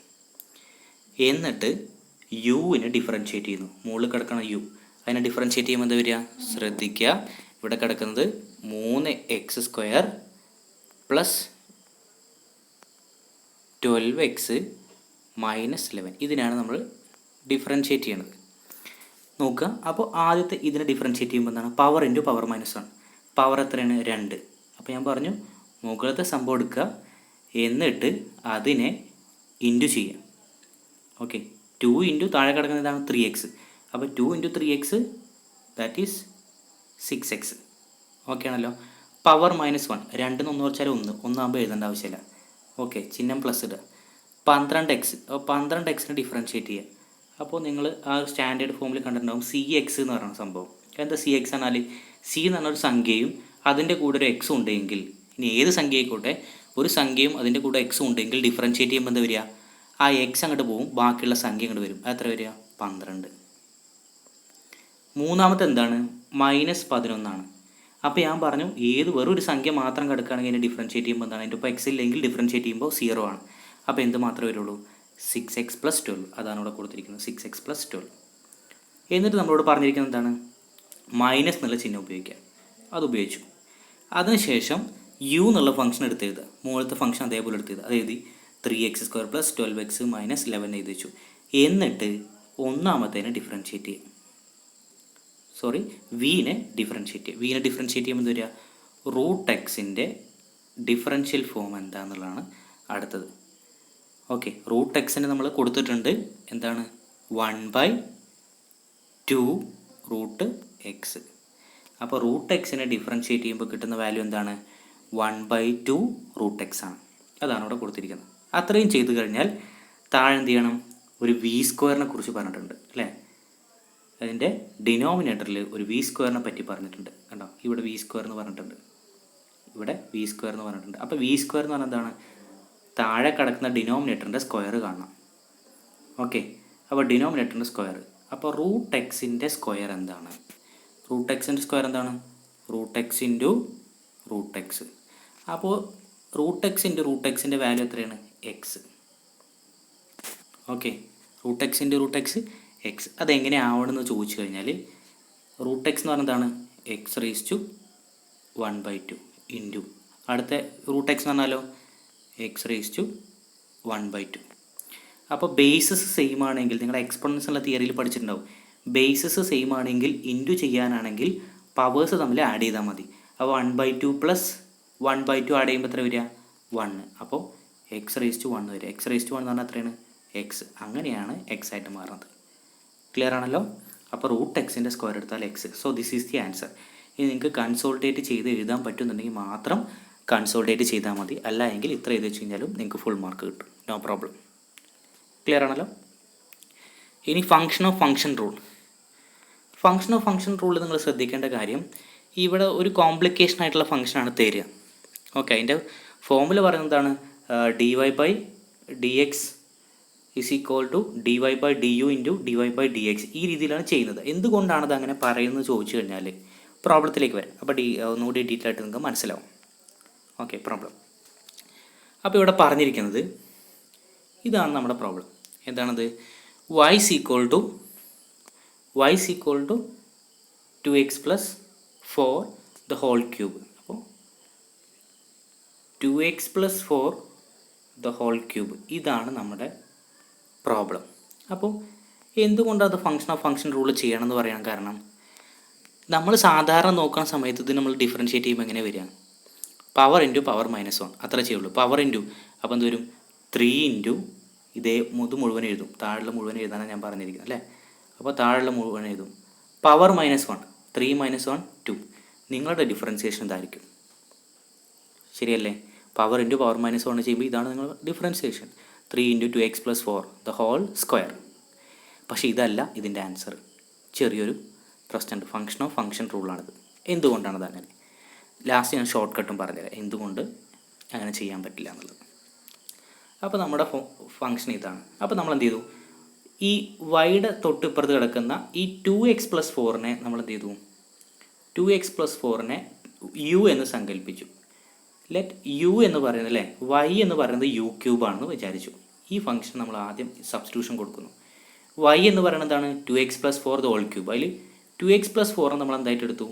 എന്നിട്ട് യുവിനെ ഡിഫറൻഷ്യേറ്റ് ചെയ്യുന്നു. മുകളിൽ കിടക്കുന്ന യു, അതിനെ ഡിഫറൻഷ്യേറ്റ് ചെയ്യുമ്പോൾ എന്താ വരിക? ശ്രദ്ധിക്കുക, ഇവിടെ കിടക്കുന്നത് 3x² പ്ലസ് 12x മൈനസ് 11. ഇതിനാണ് നമ്മൾ ഡിഫറൻഷ്യേറ്റ് ചെയ്യണത്. നോക്കുക, അപ്പോൾ ആദ്യത്തെ ഇതിനെ ഡിഫറൻഷ്യേറ്റ് ചെയ്യുമ്പോൾ എന്താണ്? Power into power minus 1. Power എത്രയാണ്? 2. അപ്പോൾ ഞാൻ പറഞ്ഞു മുകളിലത്തെ സംഭവം എടുക്കുക, എന്നിട്ട് അതിനെ ഇൻറ്റു ചെയ്യുക. ഓക്കെ, 2 ഇൻറ്റു താഴെ കിടക്കുന്നതാണ് 3x. അപ്പോൾ 2 into 3x that is 6x. Okay ആണല്ലോ? പവർ മൈനസ് 1, 2 1 വെച്ചാൽ 1, 1 ആകുമ്പോൾ എഴുതേണ്ട ആവശ്യമില്ല. ഓക്കെ, ചിഹ്നം പ്ലസ് ഇടുക. 12x, 12xനെ ഡിഫറൻഷ്യേറ്റ് ചെയ്യുക. അപ്പോൾ നിങ്ങൾ ആ സ്റ്റാൻഡേർഡ് ഫോമിൽ കണ്ടിട്ടുണ്ടാവും CX എന്ന് പറയുന്ന സംഭവം. എന്താ CX എന്നാൽ? സി എന്ന് പറഞ്ഞൊരു സംഖ്യയും അതിൻ്റെ കൂടെ ഒരു എക്സും ഉണ്ടെങ്കിൽ, ഇനി ഏത് സംഖ്യ ആയിക്കോട്ടെ, ഒരു സംഖ്യയും അതിൻ്റെ കൂടെ എക്സും ഉണ്ടെങ്കിൽ ഡിഫറൻഷ്യേറ്റ് ചെയ്യുമ്പോൾ എന്താ വരിക? ആ എക്സ് അങ്ങോട്ട് പോകും, ബാക്കിയുള്ള സംഖ്യ അങ്ങോട്ട് വരും. അത് എത്ര വരിക? 12. മൂന്നാമത്തെ എന്താണ്? -11 അപ്പോൾ ഞാൻ പറഞ്ഞു വെറും ഒരു സംഖ്യ മാത്രം കിടക്കുകയാണെങ്കിൽ അതിനെ ഡിഫറൻഷ്യേറ്റ് ചെയ്യുമ്പോൾ എന്താണ്? അതിൻ്റെ ഇപ്പോൾ എക്സ് ഇല്ലെങ്കിൽ ഡിഫറൻഷ്യേറ്റ് ചെയ്യുമ്പോൾ 0 ആണ്. അപ്പോൾ എന്ത് മാത്രമേ വരുള്ളൂ? 6x + 12. അതാണ് ഇവിടെ കൊടുത്തിരിക്കുന്നത്, 6x + 12. എന്നിട്ട് നമ്മളോട് പറഞ്ഞിരിക്കുന്നത് എന്താണ്? മൈനസ് എന്നുള്ള ചിഹ്നം ഉപയോഗിക്കുക. അത് ഉപയോഗിച്ചു. അതിനുശേഷം യു എന്നുള്ള ഫംഗ്ഷൻ എടുത്തെഴുതുക. മുകളിലത്തെ ഫംഗ്ഷൻ അതേപോലെ എടുത്തെഴുതുക. അതായത് 3x² + 12x മൈനസ് 11 എഴുതി വെച്ചു. എന്നിട്ട് ഒന്നാമത്തേനെ ഡിഫറൻഷ്യേറ്റ് ചെയ്യുക. വിനെ ഡിഫറൻഷ്യേറ്റ് ചെയ്യുക. വിനെ ഡിഫറൻഷ്യേറ്റ് ചെയ്യുമ്പോൾ എന്താ വരിക? റൂട്ട് എക്സിൻ്റെ ഡിഫറൻഷ്യൽ ഫോം എന്താണെന്നുള്ളതാണ് അടുത്തത്. ഓക്കെ, റൂട്ട് എക്സിന് നമ്മൾ കൊടുത്തിട്ടുണ്ട് എന്താണ്? 1/2 റൂട്ട് എക്സ്. അപ്പോൾ റൂട്ട് എക്സിനെ ഡിഫറൻഷ്യേറ്റ് ചെയ്യുമ്പോൾ കിട്ടുന്ന വാല്യൂ എന്താണ്? 1/2 റൂട്ട് എക്സ് ആണ്. അതാണ് ഇവിടെ കൊടുത്തിരിക്കുന്നത്. അത്രയും ചെയ്തു കഴിഞ്ഞാൽ താഴെ എന്ത് ചെയ്യണം? ഒരു v² കുറിച്ച് പറഞ്ഞിട്ടുണ്ട് അല്ലേ? അതിൻ്റെ ഡിനോമിനേറ്ററിൽ ഒരു v² പറ്റി പറഞ്ഞിട്ടുണ്ട്. കണ്ടോ, ഇവിടെ v² എന്ന് പറഞ്ഞിട്ടുണ്ട്, ഇവിടെ v² എന്ന് പറഞ്ഞിട്ടുണ്ട്. അപ്പോൾ v² എന്ന് പറഞ്ഞാൽ എന്താണ്? താഴെ കിടക്കുന്ന ഡിനോമിനേറ്ററിൻ്റെ സ്ക്വയർ കാണണം. ഓക്കെ, അപ്പോൾ ഡിനോമിനേറ്ററിൻ്റെ സ്ക്വയർ. അപ്പോൾ റൂട്ട് എക്സിൻ്റെ സ്ക്വയർ എന്താണ്? റൂട്ട് എക്സിൻ്റെ സ്ക്വയർ എന്താണ്? Root x into root x. അപ്പോൾ റൂട്ട് എക്സ് ഇൻറ്റു റൂട്ട് എക്സിൻ്റെ വാല്യൂ എത്രയാണ്? X. Okay, root x into root x x. അതെങ്ങനെ ആവണമെന്ന് ചോദിച്ചു കഴിഞ്ഞാൽ റൂട്ട് എക്സ് എന്ന് പറഞ്ഞാൽ എന്താണ്? x⁻² ഇൻറ്റു അടുത്ത റൂട്ട് എക്സ് എന്ന് പറഞ്ഞാലോ x⁻². അപ്പോൾ ബേസസ് സെയിം ആണെങ്കിൽ, നിങ്ങൾ എക്സ്പോണൻഷ്യൽ തിയറിയിൽ പഠിച്ചിട്ടുണ്ടാവും, ബേസസ് സെയിം ആണെങ്കിൽ ഇൻറ്റു ചെയ്യാനാണെങ്കിൽ പവേഴ്സ് തമ്മിൽ ആഡ് ചെയ്താൽ മതി. അപ്പോൾ 1/2 + 1/2 ആഡ് ചെയ്യുമ്പോൾ എത്ര വരിക? 1. അപ്പോൾ x⁻1 വരിക. x⁻1 എന്ന് പറഞ്ഞാൽ എത്രയാണ്? എക്സ്. അങ്ങനെയാണ് എക്സ് ആയിട്ട് മാറുന്നത്. ക്ലിയർ ആണല്ലോ? അപ്പോൾ റൂട്ട് എക്സിൻ്റെ സ്ക്വയർ എടുത്താൽ X. So this is the answer. ഇനി നിങ്ങൾക്ക് കൺസോൾട്ടേറ്റ് ചെയ്ത് എഴുതാൻ പറ്റുന്നുണ്ടെങ്കിൽ മാത്രം കൺസോൾട്ടേറ്റ് ചെയ്താൽ മതി, അല്ല എങ്കിൽ ഇത്ര എഴുതി വെച്ച് കഴിഞ്ഞാലും നിങ്ങൾക്ക് ഫുൾ മാർക്ക് കിട്ടും. No problem. ക്ലിയർ ആണല്ലോ? ഇനി function of function rule. Function of function റൂളിൽ നിങ്ങൾ ശ്രദ്ധിക്കേണ്ട കാര്യം, ഇവിടെ ഒരു കോംപ്ലിക്കേഷൻ ആയിട്ടുള്ള ഫംഗ്ഷനാണ് തരിക. ഓക്കെ, അതിൻ്റെ ഫോമുല പറയുന്നത് എന്താണ്? D y by d x is equal to d y by d u into d y by d x. ഈ രീതിയിലാണ് ചെയ്യുന്നത്. എന്തുകൊണ്ടാണത് അങ്ങനെ പറയുന്നത് ചോദിച്ചു കഴിഞ്ഞാൽ പ്രോബ്ലത്തിലേക്ക് വരാം. അപ്പോൾ ഒന്നുകൂടി ഡീറ്റെയിൽ ആയിട്ട് നിങ്ങൾക്ക് മനസ്സിലാവും. Okay, problem. അപ്പോൾ ഇവിടെ പറഞ്ഞിരിക്കുന്നത് ഇതാണ് നമ്മുടെ പ്രോബ്ലം. എന്താണത്? y is equal to 2x plus 4 the whole cube. അപ്പോൾ 2x plus 4 the whole cube ഇതാണ് നമ്മുടെ പ്രോബ്ലം. അപ്പോൾ എന്തുകൊണ്ടാണ് അത് ഫംഗ്ഷൻ ഓഫ് ഫംഗ്ഷൻ റൂൾ ചെയ്യണമെന്ന് പറയാൻ കാരണം, നമ്മൾ സാധാരണ നോക്കുന്ന സമയത്ത് ഇത് നമ്മൾ ഡിഫറൻഷ്യേറ്റ് ചെയ്യുമ്പോൾ എങ്ങനെ വരിക? പവർ ഇൻറ്റു പവർ മൈനസ് 1 അത്ര ചെയ്യുള്ളൂ. പവർ ഇൻറ്റു അപ്പോൾ എന്ത് വരും? 3 ഇൻറ്റു ഇതേ മുഴുവൻ എഴുതും. താഴെയുള്ള മുഴുവൻ എഴുതാനാണ് ഞാൻ പറഞ്ഞിരിക്കുന്നത് അല്ലേ? അപ്പോൾ താഴെയുള്ള മുഴുവൻ എഴുതും. പവർ മൈനസ് 1, 3 മൈനസ് 1 2. നിങ്ങളുടെ ഡിഫറൻസിയേഷൻ ഇതായിരിക്കും. ശരിയല്ലേ? പവർ ഇൻറ്റു പവർ മൈനസ് 1 ചെയ്യുമ്പോൾ ഇതാണ് നിങ്ങളുടെ differentiation. 3 into 2x plus 4 the whole square. പക്ഷേ ഇതല്ല ഇതിൻ്റെ ആൻസർ. ചെറിയൊരു പ്രശ്നമുണ്ട്. ഫംഗ്ഷൻ ഓഫ് ഫംഗ്ഷൻ റൂളാണിത്. എന്തുകൊണ്ടാണത് അങ്ങനെ? ലാസ്റ്റ് ഞാൻ ഷോർട്ട് കട്ടും പറഞ്ഞുതരാം എന്തുകൊണ്ട് അങ്ങനെ ചെയ്യാൻ പറ്റില്ല എന്നുള്ളത്. അപ്പോൾ നമ്മുടെ ഫംഗ്ഷൻ ഇതാണ്. അപ്പോൾ നമ്മൾ എന്ത് ചെയ്തു? ഈ വൈയുടെ തൊട്ടിപ്പുറത്ത് കിടക്കുന്ന ഈ 2x പ്ലസ് 4നെ നമ്മൾ എന്ത് ചെയ്തു? 2x പ്ലസ് 4നെ യു എന്ന് സങ്കല്പിച്ചു. ലെറ്റ് യു എന്ന് പറയുന്നത് അല്ലേ, y എന്ന് പറയുന്നത് യു ക്യൂബാണെന്ന് വിചാരിച്ചു. ഈ ഫംഗ്ഷൻ നമ്മൾ ആദ്യം സബ്സ്റ്റിറ്റ്യൂഷൻ കൊടുക്കുന്നു. y എന്ന് പറയുന്നത് എന്താണ്? 2x plus 4 the whole cube. അതിൽ 2x പ്ലസ് 4 നമ്മൾ എന്തായിട്ട് എടുത്തു?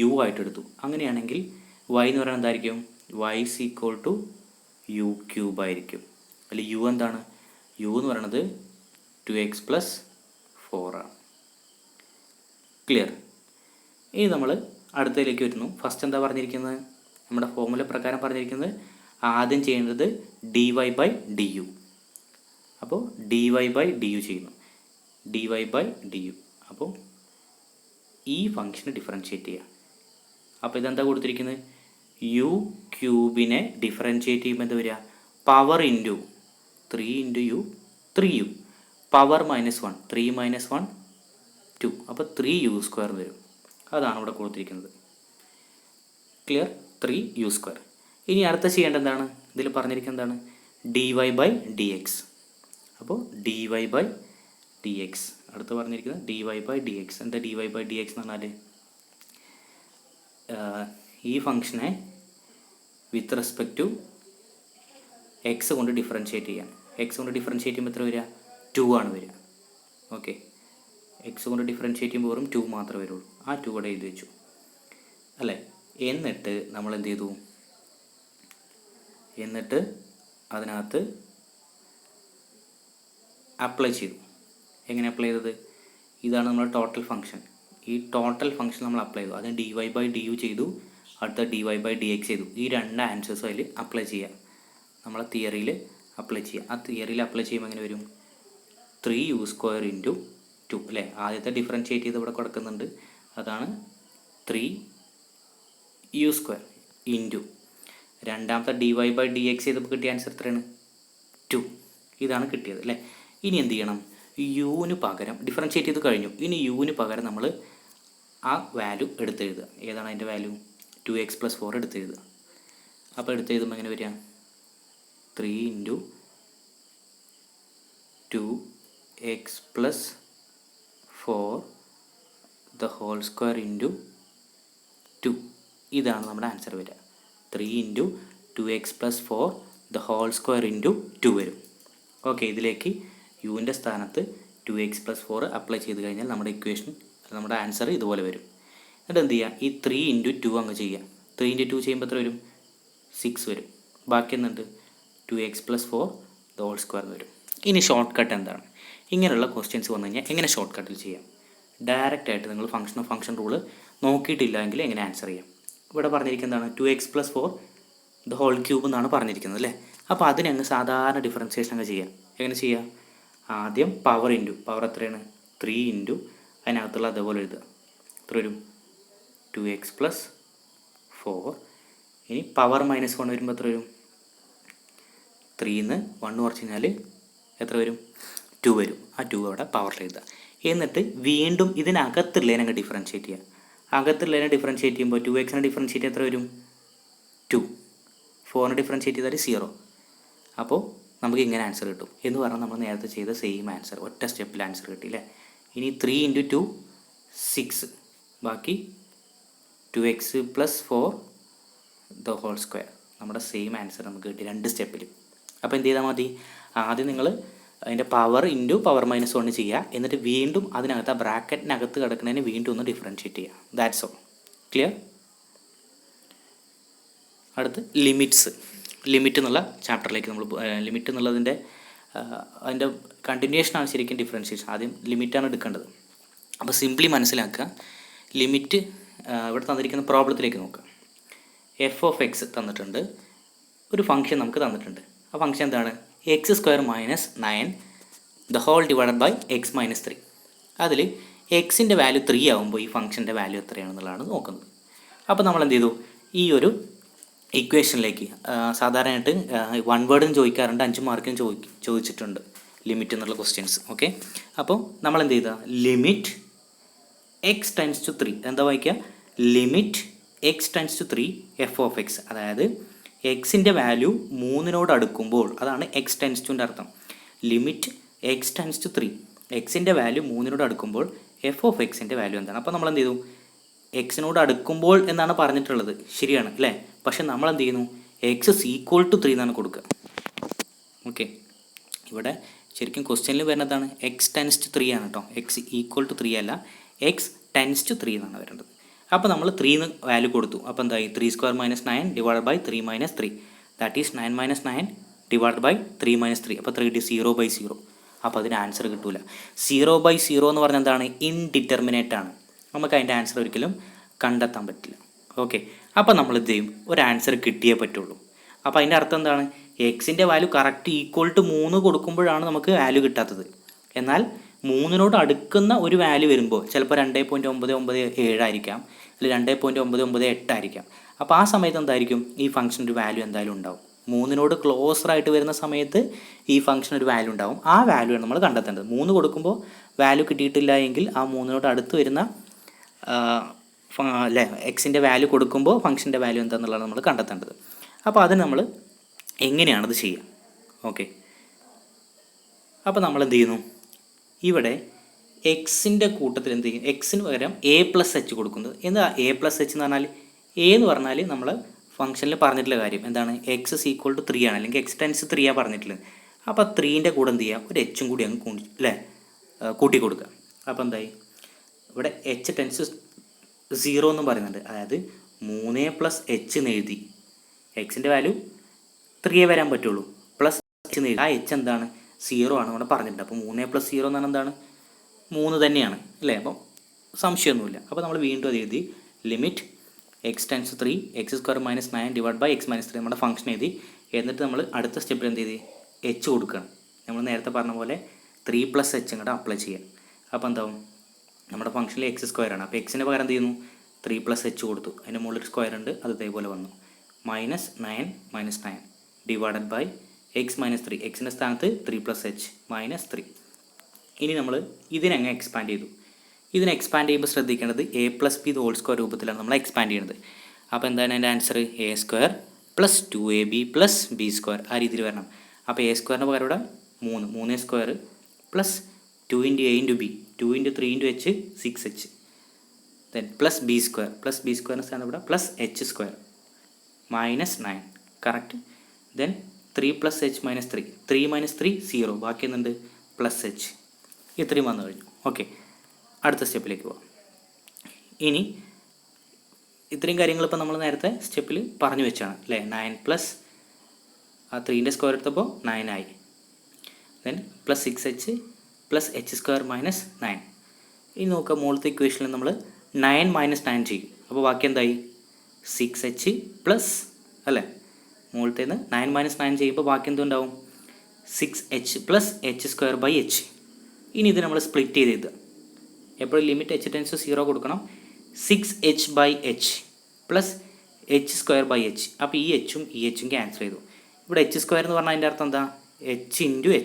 യു ആയിട്ട് എടുത്തു. അങ്ങനെയാണെങ്കിൽ y എന്ന് പറയുന്നത് എന്തായിരിക്കും? y is equal to u cube ആയിരിക്കും. അതിൽ യു എന്താണ്? യു എന്ന് പറയുന്നത് 2x പ്ലസ് 4 ആണ്. ക്ലിയർ? ഇനി നമ്മൾ അടുത്തതിലേക്ക് വരുന്നു. ഫസ്റ്റ് എന്താ പറഞ്ഞിരിക്കുന്നത്? നമ്മുടെ ഫോർമുല പ്രകാരം പറഞ്ഞിരിക്കുന്നത് ആദ്യം ചെയ്യേണ്ടത് dy ബൈ ഡി യു. അപ്പോൾ dy ബൈ ഡി യു ചെയ്യുന്നു. dy by d u. അപ്പോൾ ഈ ഫംഗ്ഷന് ഡിഫറൻഷ്യേറ്റ് ചെയ്യുക. അപ്പോൾ ഇതെന്താ കൊടുത്തിരിക്കുന്നത്? യു ക്യൂബിനെ ഡിഫറൻഷ്യേറ്റ് ചെയ്യുമ്പോൾ എന്താ വരിക? Power into 3 into u 3u. Power minus 1 3 മൈനസ് 1 2. അപ്പോൾ 3u സ്ക്വയർ വരും. അതാണ് ഇവിടെ കൊടുത്തിരിക്കുന്നത്. ക്ലിയർ? 3u square. ഇനി അടുത്ത ചെയ്യേണ്ടത് എന്താണ്? ഇതിൽ പറഞ്ഞിരിക്കുന്നത് എന്താണ്? dy by d x. അപ്പോൾ dy ബൈ ഡി എക്സ്. അടുത്ത് പറഞ്ഞിരിക്കുന്നത് dy ബൈ ഡി എക്സ്. എന്താ dy ബൈ ഡി എക്സ് എന്ന് പറഞ്ഞാൽ ഈ ഫംഗ്ഷനെ വിത്ത് റെസ്പെക്റ്റ് ടു എക്സ് കൊണ്ട് ഡിഫറൻഷ്യേറ്റ് ചെയ്യാൻ. എക്സ് കൊണ്ട് ഡിഫറൻഷ്യേറ്റ് ചെയ്യുമ്പോൾ എത്ര വരിക? 2 ആണ് വരിക. ഓക്കെ, എക്സ് കൊണ്ട് ഡിഫറൻഷ്യേറ്റ് ചെയ്യുമ്പോൾ വെറും 2 മാത്രമേ വരുള്ളൂ. ആ 2 ഇവിടെ എഴുതി വെച്ചു അല്ലേ? എന്നിട്ട് നമ്മൾ എന്ത് ചെയ്തു? എന്നിട്ട് അതിനകത്ത് അപ്ലൈ ചെയ്തു. എങ്ങനെ അപ്ലൈ ചെയ്തത്? ഇതാണ് നമ്മൾ ടോട്ടൽ ഫംഗ്ഷൻ. ഈ ടോട്ടൽ ഫംഗ്ഷൻ നമ്മൾ അപ്ലൈ ചെയ്തു. അതിന് dy ബൈ ഡി യു ചെയ്തു, അടുത്ത dy ബൈ ഡി എക്സ് ചെയ്തു. ഈ രണ്ട് ആൻസേഴ്സും അതിൽ അപ്ലൈ ചെയ്യുക. നമ്മളെ തിയറിയിൽ അപ്ലൈ ചെയ്യുക. ആ തിയറിയിൽ അപ്ലൈ ചെയ്യുമ്പോൾ എങ്ങനെ വരും? 3u സ്ക്വയർ ഇൻറ്റു 2 അല്ലേ? ആദ്യത്തെ ഡിഫറൻഷ്യേറ്റ് ചെയ്ത് ഇവിടെ കൊടുക്കുന്നുണ്ട്. അതാണ് 3u സ്ക്വയർ ഇൻറ്റു രണ്ടാമത്തെ dy ബൈ ഡി എക്സ് ചെയ്തപ്പോൾ കിട്ടിയ ആൻസർ എത്രയാണ്? 2. ഇതാണ് കിട്ടിയത് അല്ലേ? ഇനി എന്ത് ചെയ്യണം? യുവിന് പകരം ഡിഫറൻഷ്യേറ്റ് ചെയ്ത് കഴിഞ്ഞു. ഇനി യുവിന് പകരം നമ്മൾ ആ വാല്യൂ എടുത്തെഴുതുക. ഏതാണ് അതിൻ്റെ വാല്യൂ? 2x plus 4 എടുത്തെഴുതുക. അപ്പോൾ എടുത്തെഴുതുമ്പോൾ എങ്ങനെ വരിക? 3 into 2x plus 4 the whole square into 2. ഇതാണ് നമ്മുടെ ആൻസർ വരിക. 3 into 2x plus 4 the whole square into 2 വരും. ഓക്കെ, ഇതിലേക്ക് യുവിൻ്റെ സ്ഥാനത്ത് 2x പ്ലസ് 4 അപ്ലൈ ചെയ്ത് കഴിഞ്ഞാൽ നമ്മുടെ ഇക്വേഷൻ, നമ്മുടെ ആൻസർ ഇതുപോലെ വരും. എന്നിട്ട് എന്ത് ചെയ്യുക? ഈ 3 ഇൻറ്റു 2 അങ്ങ് ചെയ്യുക. 3 ഇൻറ്റു 2 ചെയ്യുമ്പോൾ എത്ര വരും? 6 വരും. ബാക്കി എന്തുണ്ട്? 2x plus 4 the whole square വരും. ഇനി ഷോർട്ട് കട്ട് എന്താണ്? ഇങ്ങനെയുള്ള ക്വസ്റ്റ്യൻസ് വന്നു കഴിഞ്ഞാൽ എങ്ങനെ ഷോർട്ട് കട്ടിൽ ചെയ്യാം? ഡയറക്റ്റായിട്ട് നിങ്ങൾ ഫംഗ്ഷൻ ഓഫ് ഫംഗ്ഷൻ റൂള് നോക്കിയിട്ടില്ലെങ്കിൽ എങ്ങനെ ആൻസർ ചെയ്യാം? ഇവിടെ പറഞ്ഞിരിക്കുന്നതാണ് 2x plus 4 the whole cube എന്നാണ് പറഞ്ഞിരിക്കുന്നത് അല്ലേ? അപ്പോൾ അതിനങ്ങ് സാധാരണ ഡിഫറൻസിയേഷൻ അങ്ങ് ചെയ്യാം. എങ്ങനെ ചെയ്യാം? ആദ്യം പവർ ഇൻറ്റു പവർ എത്രയാണ്? 3 ഇൻറ്റു അതിനകത്തുള്ള അതേപോലെ എഴുതുക. എത്ര വരും? 2x + 4. ഇനി പവർ -1 വരുമ്പോൾ എത്ര വരും? 3ന്ന് 1 കുറച്ച് കഴിഞ്ഞാൽ എത്ര വരും? 2 വരും. ആ 2 അവിടെ പവറിൽ എഴുതുക. എന്നിട്ട് വീണ്ടും ഇതിനകത്തുള്ളതിനെ അങ്ങ് ഡിഫറൻഷ്യേറ്റ് ചെയ്യുക. അകത്തുള്ളതിനെ ഡിഫറൻഷ്യേറ്റ് ചെയ്യുമ്പോൾ 2xനെ ഡിഫറൻഷ്യേറ്റ് എത്ര വരും? 2. 4നെ ഡിഫറൻഷ്യേറ്റ് ചെയ്താൽ 0. അപ്പോൾ നമുക്ക് ഇങ്ങനെ ആൻസർ കിട്ടും. എന്ന് പറഞ്ഞാൽ നമ്മൾ നേരത്തെ ചെയ്ത സെയിം ആൻസർ, ഒറ്റ സ്റ്റെപ്പിൽ ആൻസർ കിട്ടിയില്ലേ. ഇനി 3 × 2 6, ബാക്കി 2x + 4 the whole square. നമ്മുടെ സെയിം ആൻസർ നമുക്ക് കിട്ടി 2 സ്റ്റെപ്പിൽ. അപ്പോൾ എന്ത് ചെയ്താൽ മതി? ആദ്യം നിങ്ങൾ അതിൻ്റെ പവർ ഇൻറ്റു പവർ -1 ചെയ്യുക. എന്നിട്ട് വീണ്ടും അതിനകത്ത് ആ ബ്രാക്കറ്റിനകത്ത് കിടക്കുന്നതിന് വീണ്ടും ഒന്ന് ഡിഫറൻഷ്യേറ്റ് ചെയ്യുക. That's all. ക്ലിയർ? അടുത്ത് ലിമിറ്റ്സ്. ലിമിറ്റ് എന്നുള്ള ചാപ്റ്ററിലേക്ക് നമ്മൾ ലിമിറ്റ് എന്നുള്ളതിൻ്റെ അതിൻ്റെ കണ്ടിന്യൂഷനാണ് ശരിക്കും ഡിഫറൻഷ്യേഷൻ. ആദ്യം ലിമിറ്റാണ് എടുക്കേണ്ടത്. അപ്പോൾ സിംപ്ലി മനസ്സിലാക്കുക. ലിമിറ്റ് ഇവിടെ തന്നിരിക്കുന്ന പ്രോബ്ലത്തിലേക്ക് നോക്കുക. f(x) തന്നിട്ടുണ്ട്, ഒരു ഫംഗ്ഷൻ നമുക്ക് തന്നിട്ടുണ്ട്. ആ ഫംഗ്ഷൻ എന്താണ്? x² - 9 the whole divided by x - 3. അതിൽ എക്സിൻ്റെ വാല്യൂ 3 ആകുമ്പോൾ ഈ ഫംഗ്ഷൻ്റെ വാല്യൂ എത്രയാണെന്നുള്ളതാണ് നോക്കുന്നത്. അപ്പോൾ നമ്മൾ എന്ത് ചെയ്തു? ഈ ഒരു ഇക്വേഷനിലേക്ക് സാധാരണയായിട്ട് 1 വേർഡും ചോദിക്കാറുണ്ട്, 5 മാർക്കും ചോദിച്ചിട്ടുണ്ട് ലിമിറ്റ് എന്നുള്ള ക്വസ്റ്റ്യൻസ്. ഓക്കെ, അപ്പോൾ നമ്മൾ എന്ത് ചെയ്താൽ ലിമിറ്റ് x → 3 എന്താ വായിക്കുക? ലിമിറ്റ് x → 3 f(x), അതായത് എക്സിൻ്റെ വാല്യൂ 3നോട് അടുക്കുമ്പോൾ, അതാണ് x → 2ൻ്റെ അർത്ഥം. ലിമിറ്റ് x → 3, എക്സിൻ്റെ വാല്യൂ 3നോട് അടുക്കുമ്പോൾ f(x)ൻ്റെ വാല്യൂ എന്താണ്? അപ്പോൾ നമ്മൾ എന്ത് ചെയ്തു? എക്സിനോട് അടുക്കുമ്പോൾ എന്നാണ് പറഞ്ഞിട്ടുള്ളത്, ശരിയാണ് അല്ലേ? പക്ഷെ നമ്മൾ എന്ത് ചെയ്യുന്നു? x = 3 എന്നാണ് കൊടുക്കുക. ഓക്കെ, ഇവിടെ ശരിക്കും ക്വസ്റ്റ്യനിൽ വരുന്നതാണ് x → 3 ആണ് കേട്ടോ. x = 3 അല്ല, x → 3 എന്നാണ് വരേണ്ടത്. അപ്പോൾ നമ്മൾ 3 വാല്യൂ കൊടുത്തു. അപ്പോൾ എന്തായി? 3² - 9 / 3 - 3, ദാറ്റ് ഈസ് 9 - 9 / 3 - 3. അപ്പോൾ 3 0/0. അപ്പോൾ അതിന് ആൻസർ കിട്ടില്ല. 0/0 എന്ന് പറഞ്ഞാൽ എന്താണ്? ഇൻഡിറ്റർമിനേറ്റ് ആണ്. നമുക്ക് അതിൻ്റെ ആൻസർ ഒരിക്കലും കണ്ടെത്താൻ പറ്റില്ല. ഓക്കെ, അപ്പോൾ നമ്മൾ എന്ത് ചെയ്യും? ഒരു ആൻസർ കിട്ടിയേ പറ്റുള്ളൂ. അപ്പോൾ അതിൻ്റെ അർത്ഥം എന്താണ്? എക്സിൻ്റെ വാല്യൂ കറക്റ്റ് = 3 കൊടുക്കുമ്പോഴാണ് നമുക്ക് വാല്യൂ കിട്ടാത്തത്. എന്നാൽ 3നോട് അടുക്കുന്ന ഒരു വാല്യൂ വരുമ്പോൾ ചിലപ്പോൾ 2.997 ആയിരിക്കാം, അല്ലെങ്കിൽ 2.998 ആയിരിക്കാം. അപ്പോൾ ആ സമയത്ത് എന്തായിരിക്കും? ഈ ഫംഗ്ഷൻ ഒരു വാല്യൂ എന്തായാലും ഉണ്ടാവും. 3നോട് ക്ലോസറായിട്ട് വരുന്ന സമയത്ത് ഈ ഫംഗ്ഷൻ ഒരു വാല്യൂ ഉണ്ടാവും. ആ വാല്യൂ ആണ് നമ്മൾ കണ്ടെത്തേണ്ടത്. 3 കൊടുക്കുമ്പോൾ വാല്യൂ കിട്ടിയിട്ടില്ല എങ്കിൽ ആ 3നോട് അടുത്ത് വരുന്ന അല്ലേ എക്സിൻ്റെ വാല്യൂ കൊടുക്കുമ്പോൾ ഫംഗ്ഷൻ്റെ വാല്യൂ എന്താണെന്നുള്ളതാണ് നമ്മൾ കണ്ടെത്തേണ്ടത്. അപ്പോൾ അതിന് നമ്മൾ എങ്ങനെയാണത് ചെയ്യുക? ഓക്കെ, അപ്പോൾ നമ്മൾ എന്ത് ചെയ്യുന്നു? ഇവിടെ എക്സിൻ്റെ കൂട്ടത്തിൽ എന്ത് ചെയ്യും? എക്സിന് പകരം a+h കൊടുക്കുന്നത്. എന്താ a+h എന്ന് പറഞ്ഞാൽ? a എന്ന് പറഞ്ഞാൽ നമ്മൾ ഫംഗ്ഷനിൽ പറഞ്ഞിട്ടുള്ള കാര്യം എന്താണ്? x = 3 ആണ്, അല്ലെങ്കിൽ x → 3 ആണ് പറഞ്ഞിട്ടുള്ളത്. അപ്പോൾ 3ൻ്റെ കൂടെ എന്ത് ചെയ്യുക? ഒരു h കൂടി അങ്ങ് കൂടി അല്ലേ കൂട്ടി കൊടുക്കുക. അപ്പോൾ എന്തായി? ഇവിടെ h → 0 എന്നും പറയുന്നുണ്ട്. അതായത് 3 + h എന്ന് എഴുതി. എക്സിൻ്റെ വാല്യൂ 3 വരാൻ പറ്റുള്ളൂ. പ്ലസ് h എന്ന് എഴുതി. ആ h എന്താണ്? 0 ആണ് ഇവിടെ പറഞ്ഞിട്ടുണ്ട്. അപ്പോൾ 3 + 0 എന്ന് പറഞ്ഞാൽ എന്താണ്? 3 തന്നെയാണ് അല്ലേ? അപ്പം സംശയമൊന്നുമില്ല. അപ്പോൾ നമ്മൾ വീണ്ടും അത് എഴുതി. ലിമിറ്റ് x → 3 x² - 9 / x - 3 നമ്മുടെ ഫംഗ്ഷൻ എഴുതി. എന്നിട്ട് നമ്മൾ അടുത്ത സ്റ്റെപ്പിൽ എന്ത് ചെയ്ത്? h കൊടുക്കുകയാണ്. നമ്മൾ നേരത്തെ പറഞ്ഞ പോലെ 3 + h ഇങ്ങോട്ട് അപ്ലൈ ചെയ്യാം. അപ്പോൾ എന്താവും? നമ്മുടെ ഫംഗ്ഷനിൽ x² ആണ്. അപ്പോൾ എക്സിന് പകരം എന്ത് ചെയ്യുന്നു? 3 + h കൊടുത്തു. അതിൻ്റെ മുകളിൽ സ്ക്വയർ ഉണ്ട്, അത് ഇതേപോലെ വന്നു. -9 - 9 / x - 3. എക്സിൻ്റെ സ്ഥാനത്ത് 3 + h -3. ഇനി നമ്മൾ ഇതിനങ്ങ് എക്സ്പാൻഡ് ചെയ്തു. ഇതിനെ എക്സ്പാൻഡ് ചെയ്യുമ്പോൾ ശ്രദ്ധിക്കേണ്ടത് a + b the whole രൂപത്തിലാണ് നമ്മൾ എക്സ്പാൻഡ് ചെയ്യുന്നത്. അപ്പോൾ എന്താണ് എൻ്റെ ആൻസർ? a² + 2ab + b². ആ രീതിയിൽ വരണം. അപ്പോൾ a² പകരം ഇവിടെ 3² + 2 × a × b 2 × 3 × h 6h, then + b² സ്ഥാനം ഇവിടെ +h² -9 കറക്റ്റ്. ദെൻ 3 + h - 3 3 - 3 0, ബാക്കി എന്തുണ്ട്? +h. ഇത്രയും വന്നു കഴിഞ്ഞു. ഓക്കെ, അടുത്ത സ്റ്റെപ്പിലേക്ക് പോവാം. ഇനി ഇത്രയും കാര്യങ്ങൾ ഇപ്പോൾ നമ്മൾ നേരത്തെ സ്റ്റെപ്പിൽ പറഞ്ഞു വെച്ചാണ് അല്ലേ? 9 + ആ 3ൻ്റെ സ്ക്വയർ എടുത്തപ്പോൾ 9 ആയി. Then +6h + h² - 9. ഇനി നോക്കുക, മുകളിലത്തെ ഇക്വേഷനിൽ നമ്മൾ 9 - 9 ചെയ്യും. അപ്പോൾ ബാക്കി എന്തായി? 6h പ്ലസ് അല്ലേ? മുകളിലത്തേന്ന് 9 - 9 ചെയ്യുമ്പോൾ ബാക്കി എന്തുണ്ടാവും? 6h + h² / h. ഇനി ഇത് നമ്മൾ സ്പ്ലിറ്റ് ചെയ്ത് എഴുതുക. എപ്പോഴും ലിമിറ്റ് എച്ച് ടെൻസ് 0 കൊടുക്കണം. 6h/h plus h²/h. അപ്പോൾ ഈ എച്ചും ഈ എച്ചും ക്യാൻസൽ ചെയ്തു. ഇവിടെ h² എന്ന് പറഞ്ഞാൽ അതിൻ്റെ അർത്ഥം എന്താ?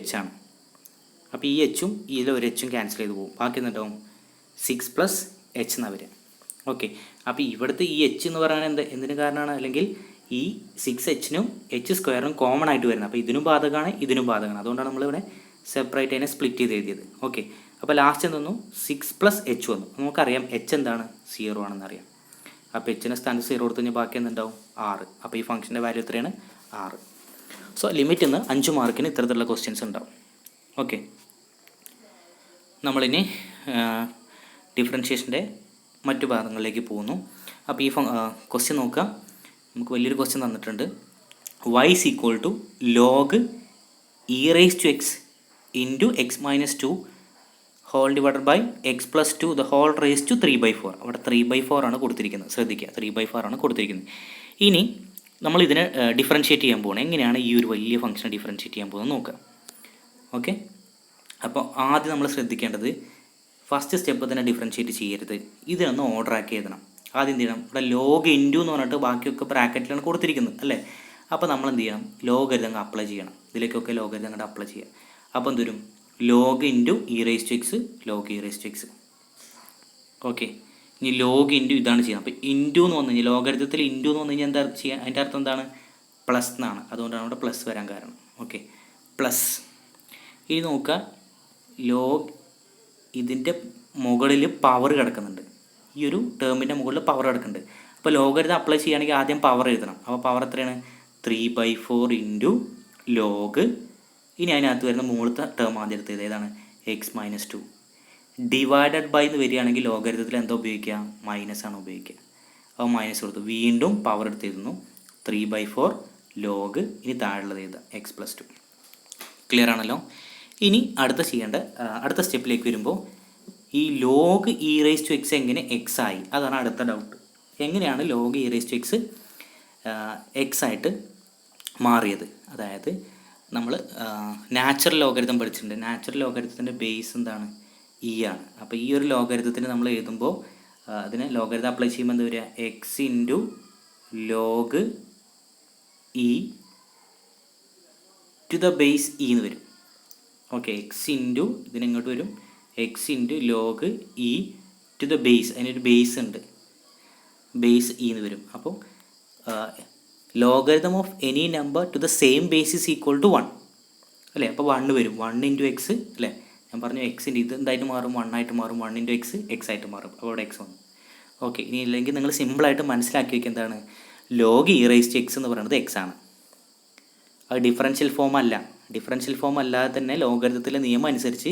h ആണ്. അപ്പോൾ ഈ എച്ചും ഇതിൽ ഒരു എച്ചും ക്യാൻസൽ ചെയ്ത് പോകും. ബാക്കി എന്നിട്ടും 6 + h എന്നാണ് വരിക. ഓക്കെ, അപ്പോൾ ഇവിടുത്തെ ഈ എച്ച് എന്ന് പറയുന്നത് എന്തിന് കാരണമാണ്? അല്ലെങ്കിൽ ഈ 6h-നും h² കോമൺ ആയിട്ട് വരുന്നത്. അപ്പോൾ ഇതിനും ബാധകമാണ്, ഇതിനും ബാധകമാണ്. അതുകൊണ്ടാണ് നമ്മളിവിടെ സെപ്പറേറ്റ് അതിനെ സ്പ്ലിറ്റ് ചെയ്ത് എഴുതിയത്. ഓക്കെ, അപ്പോൾ ലാസ്റ്റ് എന്തെന്നു? 6 + h വന്നു. നമുക്കറിയാം h എന്താണ്? 0 ആണെന്നറിയാം. അപ്പോൾ h-നെ സ്ഥാനത്ത് 0 കൊടുത്തു കഴിഞ്ഞാൽ ബാക്കി എന്തുണ്ടാവും? 6. അപ്പോൾ ഈ ഫംഗ്ഷൻ്റെ വാല്യൂ എത്രയാണ്? 6. സോ ലിമിറ്റിൽ നിന്ന് 5 മാർക്കിന് ഇത്തരത്തിലുള്ള ക്വസ്റ്റ്യൻസ് ഉണ്ടാവും. ഓക്കെ, നമ്മളിനി ഡിഫറൻഷിയേഷൻ്റെ മറ്റു ഭാഗങ്ങളിലേക്ക് പോകുന്നു. അപ്പോൾ ഈ ക്വസ്റ്റ്യൻ നോക്കുക. നമുക്ക് വലിയൊരു ക്വസ്റ്റ്യൻ തന്നിട്ടുണ്ട്. y = log e⁻x into x - 2 whole divided by x + 2 the whole raised to 3/4. അവിടെ 3/4 ആണ് കൊടുത്തിരിക്കുന്നത്. ശ്രദ്ധിക്കുക, 3/4 ആണ് കൊടുത്തിരിക്കുന്നത്. ഇനി നമ്മൾ ഇതിനെ ഡിഫറൻഷ്യേറ്റ് ചെയ്യാൻ പോകണം. എങ്ങനെയാണ് ഈ ഒരു വലിയ ഫംഗ്ഷൻ ഡിഫറൻഷ്യേറ്റ് ചെയ്യാൻ പോകുന്നത് നോക്കാം. ഓക്കെ, അപ്പോൾ ആദ്യം നമ്മൾ ശ്രദ്ധിക്കേണ്ടത് ഫസ്റ്റ് സ്റ്റെപ്പ് തന്നെ ഡിഫറൻഷ്യേറ്റ് ചെയ്യരുത്. ഇതിനൊന്ന് ഓർഡർ ആക്കി എഴുതണം. ആദ്യം എന്ത് ചെയ്യണം? ഇവിടെ ലോഗ് ഇൻറ്റു എന്ന് പറഞ്ഞിട്ട് ബാക്കിയൊക്കെ ബ്രാക്കറ്റിലാണ് കൊടുത്തിരിക്കുന്നത് അല്ലേ. അപ്പോൾ നമ്മൾ എന്ത് ചെയ്യണം? ലോഗരിതം അങ്ങ് അപ്ലൈ ചെയ്യണം. ഇതിലേക്കൊക്കെ ലോഗരിതം അങ്ങോട്ട് അപ്ലൈ ചെയ്യുക. അപ്പോൾ എന്ത് വരും? log into e⁻x log e⁻x. Okay, ഇനി ലോഗ് ഇൻറ്റു ഇതാണ് ചെയ്യുന്നത്. അപ്പോൾ ഇൻറ്റു എന്ന് വന്നു കഴിഞ്ഞാൽ ലോഗരിതത്തിൽ ഇൻറ്റു എന്ന് വന്നു കഴിഞ്ഞാൽ എന്താ ചെയ്യുക? അതിൻ്റെ അർത്ഥം എന്താണ്? പ്ലസ് എന്നാണ്. അതുകൊണ്ടാണ് ഇവിടെ പ്ലസ് വരാൻ കാരണം. Okay, plus. ഇനി നോക്കുക, ലോഗ് ഇതിൻ്റെ മുകളിൽ പവർ കിടക്കുന്നുണ്ട്. ഈ ഒരു ടേമിൻ്റെ മുകളിൽ പവർ കിടക്കുന്നുണ്ട്. അപ്പോൾ ലോഗരിതം അപ്ലൈ ചെയ്യുകയാണെങ്കിൽ ആദ്യം പവർ എഴുതണം. അപ്പോൾ പവർ എത്രയാണ്? 3/4 ഇൻറ്റു ലോഗ്. ഇനി അതിനകത്ത് വരുന്ന മുകളിലത്തെ ടേം ആദ്യം എടുത്തത് ഏതാണ്? x - 2 ഡിവൈഡഡ് ബൈ എന്ന് വരികയാണെങ്കിൽ ലോഗരിതത്തിൽ എന്താ ഉപയോഗിക്കുക? മൈനസ് ആണ് ഉപയോഗിക്കുക. അപ്പോൾ മൈനസ് കൊടുത്തു. വീണ്ടും പവർ എടുത്തിരുന്നു. 3/4 ലോഗ്. ഇനി താഴെയുള്ളത് എഴുതുക x + 2. ക്ലിയർ ആണല്ലോ. ഇനി അടുത്ത സ്റ്റെപ്പിലേക്ക് വരുമ്പോൾ ഈ ലോഗ് e⁻x എങ്ങനെ x ആയി? അതാണ് അടുത്ത ഡൗട്ട്. എങ്ങനെയാണ് ലോഗ് e⁻x x ആയിട്ട് മാറിയത്? അതായത് നമ്മൾ നാച്ചുറൽ ലോഗരിതം പഠിച്ചിട്ടുണ്ട്. നാച്ചുറൽ ലോഗരിതത്തിൻ്റെ ബേസ് എന്താണ്? ഇ ആണ്. അപ്പോൾ ഈ ഒരു ലോഗരിതത്തിന് നമ്മൾ എഴുതുമ്പോൾ അതിന് ലോഗരിതം അപ്ലൈ ചെയ്യുമ്പോൾ എന്താ വരിക? x into log e to the base e എന്ന് വരും. ഓക്കെ, എക്സ് ഇൻറ്റു ഇതിനെങ്ങോട്ട് വരും? X into log e to the base. അതിനൊരു ബേസ് ഉണ്ട്, ബേസ് ഇ എന്ന് വരും. അപ്പോൾ logarithm of any number to the same base is equal to 1 അല്ലേ. അപ്പോൾ 1 വരും. 1 ഇൻറ്റു എക്സ് അല്ലേ. ഞാൻ പറഞ്ഞു എക്സിൻ്റെ ഇത് എന്തായിട്ട് മാറും? 1 ആയിട്ട് മാറും. 1 ഇൻറ്റു എക്സ് ആയിട്ട് മാറും. അപ്പോൾ അവിടെ എക്സ് വന്നു. ഓക്കെ, ഇനി ഇല്ലെങ്കിൽ നിങ്ങൾ സിമ്പിളായിട്ട് മനസ്സിലാക്കി വയ്ക്കുക. എന്താണ്? ലോഗ് e⁻x എന്ന് പറയുന്നത് എക്സ് ആണ്. അത് ഡിഫറൻഷ്യൽ ഫോം അല്ല. ഡിഫറൻഷ്യൽ ഫോം അല്ലാതെ തന്നെ ലോഗരിതത്തിലെ നിയമം അനുസരിച്ച്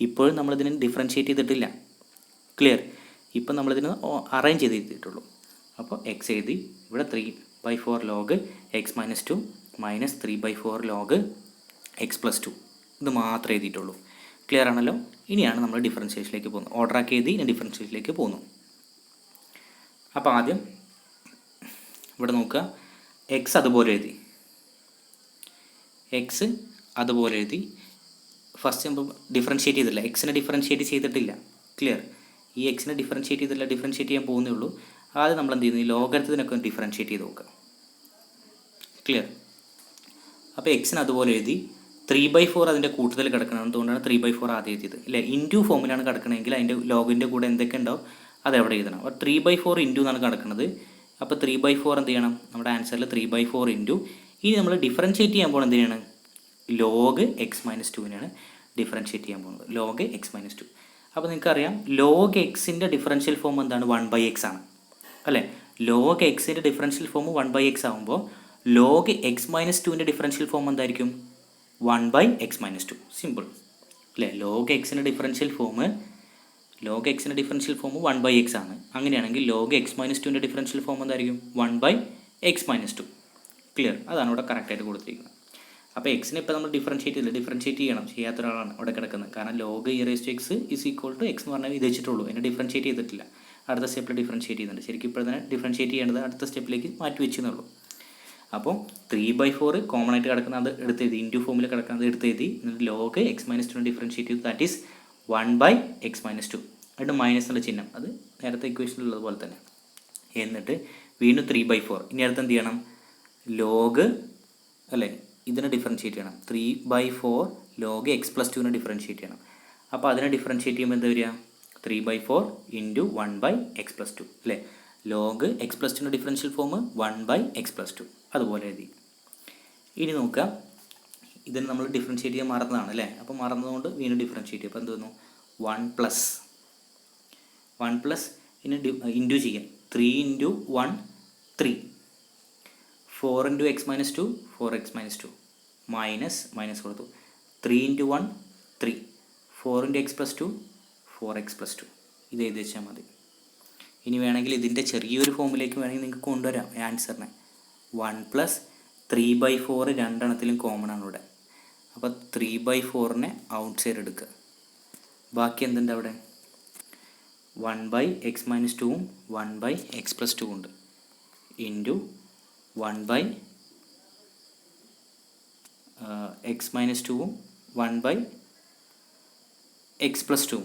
ഇപ്പോഴും നമ്മളിതിനെ ഡിഫറൻഷ്യേറ്റ് ചെയ്തിട്ടില്ല. ക്ലിയർ? ഇപ്പം നമ്മളിതിന് അറേഞ്ച് ചെയ്ത് എഴുതിയിട്ടുള്ളൂ. അപ്പോൾ എക്സ് എഴുതി. ഇവിടെ 3/4 log x - 2 minus 3/4 log x + 2 ഇത് മാത്രമേ എഴുതിയിട്ടുള്ളൂ. ക്ലിയർ ആണല്ലോ. ഇനിയാണ് നമ്മൾ ഡിഫറൻഷ്യേഷനിലേക്ക് പോകുന്നത്. ഓർഡർ ആക്കി എഴുതി ഇനി ഡിഫറൻഷ്യേഷനിലേക്ക് പോകുന്നു. അപ്പോൾ ആദ്യം ഇവിടെ നോക്കുക, എക്സ് അതുപോലെ എഴുതി. എക്സ് അതുപോലെ എഴുതി. ഫസ്റ്റ് നമ്മൾ ഡിഫറൻഷ്യേറ്റ് ചെയ്തില്ല. എക്സിനെ ഡിഫറൻഷ്യേറ്റ് ചെയ്തിട്ടില്ല. ക്ലിയർ? ഈ എക്സിനെ ഡിഫറൻഷ്യേറ്റ് ചെയ്തില്ല. ഡിഫറൻഷ്യേറ്റ് ചെയ്യാൻ പോകുന്നേ ഉള്ളൂ. ആദ്യം നമ്മൾ എന്ത് ചെയ്യുന്നു? ഈ ലോഗരിതത്തിനൊക്കെ ഡിഫറൻഷ്യേറ്റ് ചെയ്ത് നോക്കുക. ക്ലിയർ? അപ്പോൾ എക്സിന് അതുപോലെ എഴുതി. 3/4 അതിൻ്റെ കൂട്ടത്തിൽ കിടക്കണം. അതുകൊണ്ടാണ് 3/4 ആദ്യം എഴുതിയത് അല്ലേ. ഇൻറ്റു ഫോമിലാണ് കിടക്കണമെങ്കിൽ അതിൻ്റെ ലോഗിൻ്റെ കൂടെ എന്തൊക്കെ ഉണ്ടാവും അത് എവിടെ എഴുതണം. അപ്പോൾ 3/4 ഇൻറ്റു എന്നാണ് കിടക്കുന്നത്. അപ്പോൾ 3/4 എന്ത് ചെയ്യണം? നമ്മുടെ ആൻസറിൽ 3/4 ഇൻറ്റു. ഇനി നമ്മൾ ഡിഫറൻഷ്യേറ്റ് ചെയ്യാൻ പോകുന്നത് എന്തിനാണ്? ലോഗ് x - 2വിനാണ് ഡിഫറൻഷ്യേറ്റ് ചെയ്യാൻ പോകുന്നത്. Log x - 2. അപ്പോൾ നിങ്ങൾക്കറിയാം ലോഗ് എക്സിൻ്റെ ഡിഫറൻഷ്യൽ ഫോം എന്താണ്? 1/x ആണ് അല്ലേ. ലോഗ് എക്സിൻ്റെ ഡിഫറൻഷ്യൽ ഫോം 1/x ആകുമ്പോൾ ലോഗ് x - 2വിൻ്റെ ഡിഫറൻഷ്യൽ ഫോം എന്തായിരിക്കും? 1/x - 2. സിമ്പിൾ അല്ലേ. ലോഗ് എക്സിൻ്റെ ഡിഫറൻഷ്യൽ ഫോം 1/x ആണ്. അങ്ങനെയാണെങ്കിൽ ലോഗ് x - 2വിൻ്റെ ഡിഫറൻഷ്യൽ ഫോം എന്തായിരിക്കും? 1/x - 2. ക്ലിയർ? അതാണ് ഇവിടെ കറക്റ്റായിട്ട് കൊടുത്തിരിക്കുന്നത്. അപ്പോൾ എക്സിനെ ഇപ്പോൾ നമ്മൾ ഡിഫറൻഷ്യേറ്റ് ചെയ്യണം. ചെയ്യാത്ത ഒരാളാണ് ഇവിടെ കിടക്കുന്നത്. കാരണം log e⁻x is equal to x എന്ന് പറഞ്ഞാൽ ഇത് വെച്ചിട്ടുള്ളൂ. അതിനെ ഡിഫറൻഷ്യേറ്റ് ചെയ്തിട്ടില്ല. അടുത്ത സ്റ്റെപ്പിൽ ഡിഫറൻഷ്യേറ്റ് ചെയ്യുന്നുണ്ട്. ശരിക്കും ഇപ്പോൾ തന്നെ ഡിഫറൻഷ്യേറ്റ് ചെയ്യേണ്ടത് അടുത്ത സ്റ്റെപ്പിലേക്ക് മാറ്റി വെച്ചെന്നുള്ളൂ. അപ്പോൾ 3/4 കോമൺ ആയിട്ട് കിടക്കുന്നത് എടുത്ത് എഴുതി. ഇൻറ്റു ഫോമിൽ കിടക്കുന്നത് എടുത്ത് എഴുതി. എന്നിട്ട് ലോഗ് x - 2 ഡിഫറൻഷ്യേറ്റ് ചെയ്തു. That is 1/x - 2. എന്നിട്ട് മൈനസിൻ്റെ ചിഹ്നം, അത് നേരത്തെ ഇക്വേഷനിലുള്ളത് പോലെ തന്നെ. എന്നിട്ട് വീണ്ടും 3/4. ഇനി അടുത്ത് എന്ത് ചെയ്യണം? ലോഗ് അല്ലേ, ഇതിനെ ഡിഫറൻഷ്യേറ്റ് ചെയ്യണം. 3/4 ലോഗ് x+2നെ ഡിഫറൻഷ്യേറ്റ് ചെയ്യണം. അപ്പോൾ അതിനെ ഡിഫറൻഷ്യേറ്റ് ചെയ്യുമ്പോൾ എന്താ വരിക? 3/4 ഇൻറ്റു 1/x+2 അല്ലേ. ലോഗ് x+2ൻ്റെ ഡിഫറൻഷ്യൽ ഫോം 1/x+2 അതുപോലെ എഴുതി. ഇനി നോക്കുക, ഇതിന് നമ്മൾ ഡിഫറൻഷ്യേറ്റ് ചെയ്യാൻ മറന്നതാണ് അല്ലേ. അപ്പോൾ മറന്നതുകൊണ്ട് വീണ്ടും ഡിഫറൻഷ്യേറ്റ് ചെയ്യും. അപ്പോൾ എന്ത് വന്നു? 1+1+ ഇനി ഇൻറ്റു ചെയ്യാം. 3 into 1 3, 4 into x-2 4x-2 minus കൊടുത്തു. 3 ഇൻറ്റു 1 3, 4 ഇൻറ്റു x+2 4x+2 ഇത് എഴുതി വെച്ചാൽ മതി. ഇനി വേണമെങ്കിൽ ഇതിൻ്റെ ചെറിയൊരു ഫോമിലേക്ക് വേണമെങ്കിൽ നിങ്ങൾക്ക് കൊണ്ടുവരാം ആൻസറിനെ. 1+3/4 രണ്ടെണ്ണത്തിലും കോമൺ ആണ് ഇവിടെ. അപ്പോൾ 3/4നെ ഔട്ട് സൈഡ് എടുക്കുക. ബാക്കി എന്തുണ്ട് അവിടെ? 1/x-2ഉം 1/x+2 ഉണ്ട് ഇൻറ്റു 1/x-2ഉം 1/x+2.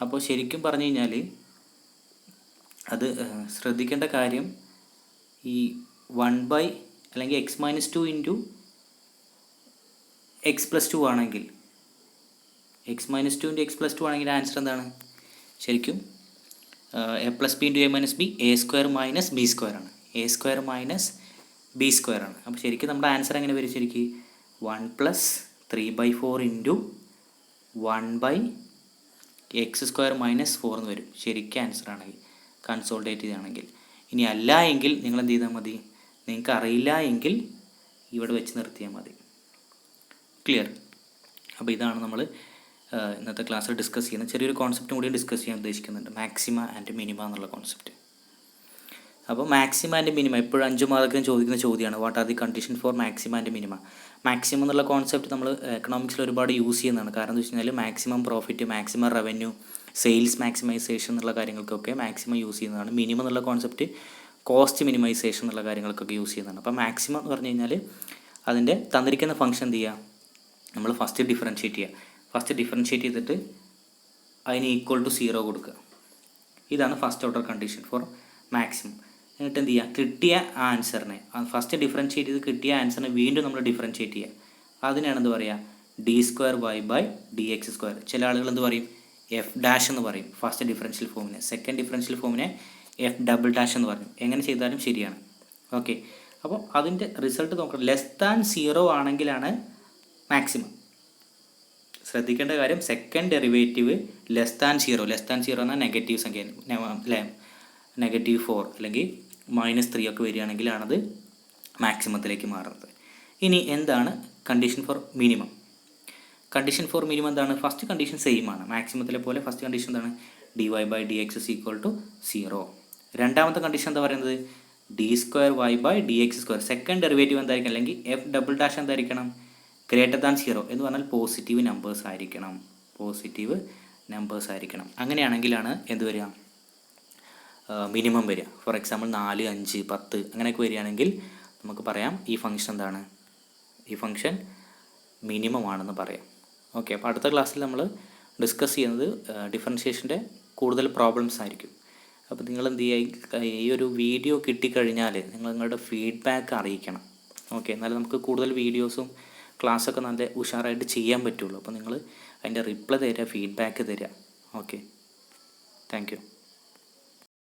അപ്പോൾ ശരിക്കും പറഞ്ഞു കഴിഞ്ഞാൽ അത് ശ്രദ്ധിക്കേണ്ട കാര്യം, ഈ 1 അല്ലെങ്കിൽ x-2 ഇൻറ്റു x+2 ആണെങ്കിൽ, x-2 ഇൻറ്റു x+2 ആണെങ്കിൽ ആൻസർ എന്താണ്? ശരിക്കും a+b into a-b a² minus b² ആണ്. a² മൈനസ് b² ആണ്. അപ്പോൾ ശരിക്കും നമ്മുടെ ആൻസർ എങ്ങനെ വരും? ശരിക്കും 1+3/4 ഇൻറ്റു 1/x² മൈനസ് 4 എന്ന് വരും ശരിക്കും ആൻസർ ആണെങ്കിൽ, കൺസോൾട്ടേറ്റ് ചെയ്യുകയാണെങ്കിൽ. ഇനി അല്ല എങ്കിൽ നിങ്ങൾ എന്ത് ചെയ്താൽ മതി? നിങ്ങൾക്ക് അറിയില്ല എങ്കിൽ ഇവിടെ വെച്ച് നിർത്തിയാൽ മതി. ക്ലിയർ? അപ്പോൾ ഇതാണ് നമ്മൾ ഇന്നത്തെ ക്ലാസ്സിൽ ഡിസ്കസ് ചെയ്യുന്നത്. ചെറിയൊരു കോൺസെപ്റ്റും കൂടി ഡിസ്കസ് ചെയ്യാൻ ഉദ്ദേശിക്കുന്നുണ്ട്, മാക്സിമ ആൻഡ് മിനിമ എന്നുള്ള കോൺസെപ്റ്റ്. അപ്പോൾ മാക്സിമ ആൻഡ് മിനിമ എപ്പോഴും 5 മാർക്കിന് ചോദിക്കുന്ന ചോദ്യമാണ്. What are the condition for maxima and minima? Maximum എന്നുള്ള കോൺസെപ്റ്റ് നമ്മൾ എക്കണോമിക്സിൽ ഒരുപാട് യൂസ് ചെയ്യുന്നതാണ്. കാരണം എന്താ വെച്ച് കഴിഞ്ഞാൽ maximum profit, maximum revenue, sales maximisation എന്നുള്ള കാര്യങ്ങൾക്കൊക്കെ മാക്സിമം യൂസ് ചെയ്യുന്നതാണ്. മിനിമം എന്നുള്ള കോൺസെപ്റ്റ് കോസ്റ്റ് മിനിമൈസേഷൻ എന്നുള്ള കാര്യങ്ങൾക്കൊക്കെ യൂസ് ചെയ്യുന്നതാണ്. അപ്പോൾ മാക്സിമം എന്ന് പറഞ്ഞു കഴിഞ്ഞാൽ അതിൻ്റെ തന്നിരിക്കുന്ന ഫംഗ്ഷൻ എന്ത് ചെയ്യുക? നമ്മൾ ഫസ്റ്റ് ഡിഫറൻഷ്യേറ്റ് ചെയ്യുക. ഫസ്റ്റ് ഡിഫറൻഷ്യേറ്റ് ചെയ്തിട്ട് അതിന് ഈക്വൽ ടു 0 കൊടുക്കുക. ഇതാണ് first order condition for maximum. എന്നിട്ട് എന്ത് ചെയ്യുക? കിട്ടിയ ആൻസറിനെ, ഫസ്റ്റ് ഡിഫറൻഷ്യേറ്റ് ചെയ്ത് കിട്ടിയ ആൻസറിനെ വീണ്ടും നമ്മൾ ഡിഫറൻഷ്യേറ്റ് ചെയ്യുക. അതിനാണ് എന്ത് പറയുക? d²y/dx². ചില ആളുകൾ എന്ത് പറയും? f' എന്ന് പറയും ഫസ്റ്റ് ഡിഫറൻഷ്യൽ ഫോമിനെ. സെക്കൻഡ് ഡിഫറൻഷ്യൽ ഫോമിനെ f" എന്ന് പറയും. എങ്ങനെ ചെയ്താലും ശരിയാണ്. ഓക്കെ, അപ്പോൾ അതിൻ്റെ റിസൾട്ട് നോക്കണം. <0 ആണെങ്കിലാണ് മാക്സിമം. ശ്രദ്ധിക്കേണ്ട കാര്യം, സെക്കൻഡ് ഡെറിവേറ്റീവ് <0 എന്നാൽ നെഗറ്റീവ് സംഖ്യ അല്ലേ, -4 അല്ലെങ്കിൽ -3 ഒക്കെ വരികയാണെങ്കിലാണത് മാക്സിമത്തിലേക്ക് മാറുന്നത്. ഇനി എന്താണ് condition for minimum? Condition for minimum എന്താണ്? ഫസ്റ്റ് കണ്ടീഷൻ സെയിം ആണ്, മാക്സിമത്തിലെ പോലെ. ഫസ്റ്റ് കണ്ടീഷൻ എന്താണ്? dy/dx = 0. രണ്ടാമത്തെ കണ്ടീഷൻ എന്താ പറയുന്നത്? d²y/dx². സെക്കൻഡ് ഡെറിവേറ്റീവ് എന്തായിരിക്കും? അല്ലെങ്കിൽ f" എന്തായിരിക്കണം? >0 എന്ന് പറഞ്ഞാൽ പോസിറ്റീവ് നമ്പേഴ്സ് ആയിരിക്കണം. അങ്ങനെയാണെങ്കിലാണ് എന്ത് വരിക? മിനിമം വരിക. ഫോർ എക്സാമ്പിൾ 4, 5, 10 അങ്ങനെയൊക്കെ വരികയാണെങ്കിൽ നമുക്ക് പറയാം ഈ ഫംഗ്ഷൻ എന്താണ്? ഈ ഫംഗ്ഷൻ മിനിമം ആണെന്ന് പറയാം. ഓക്കെ, അപ്പോൾ അടുത്ത ക്ലാസ്സിൽ നമ്മൾ ഡിസ്കസ് ചെയ്യുന്നത് ഡിഫറൻഷ്യേഷൻ്റെ കൂടുതൽ പ്രോബ്ലംസ് ആയിരിക്കും. അപ്പോൾ നിങ്ങൾ എന്ത് ചെയ്യുക? ഈ ഒരു വീഡിയോ കിട്ടിക്കഴിഞ്ഞാൽ നിങ്ങൾ നിങ്ങളുടെ ഫീഡ്ബാക്ക് അറിയിക്കണം. ഓക്കെ, എന്നാലും നമുക്ക് കൂടുതൽ വീഡിയോസും ക്ലാസ്സൊക്കെ നല്ല ഉഷാറായിട്ട് ചെയ്യാൻ പറ്റുള്ളൂ. അപ്പോൾ നിങ്ങൾ അതിൻ്റെ റിപ്ലൈ തരിക, ഫീഡ്ബാക്ക് തരിക. Okay, thank you.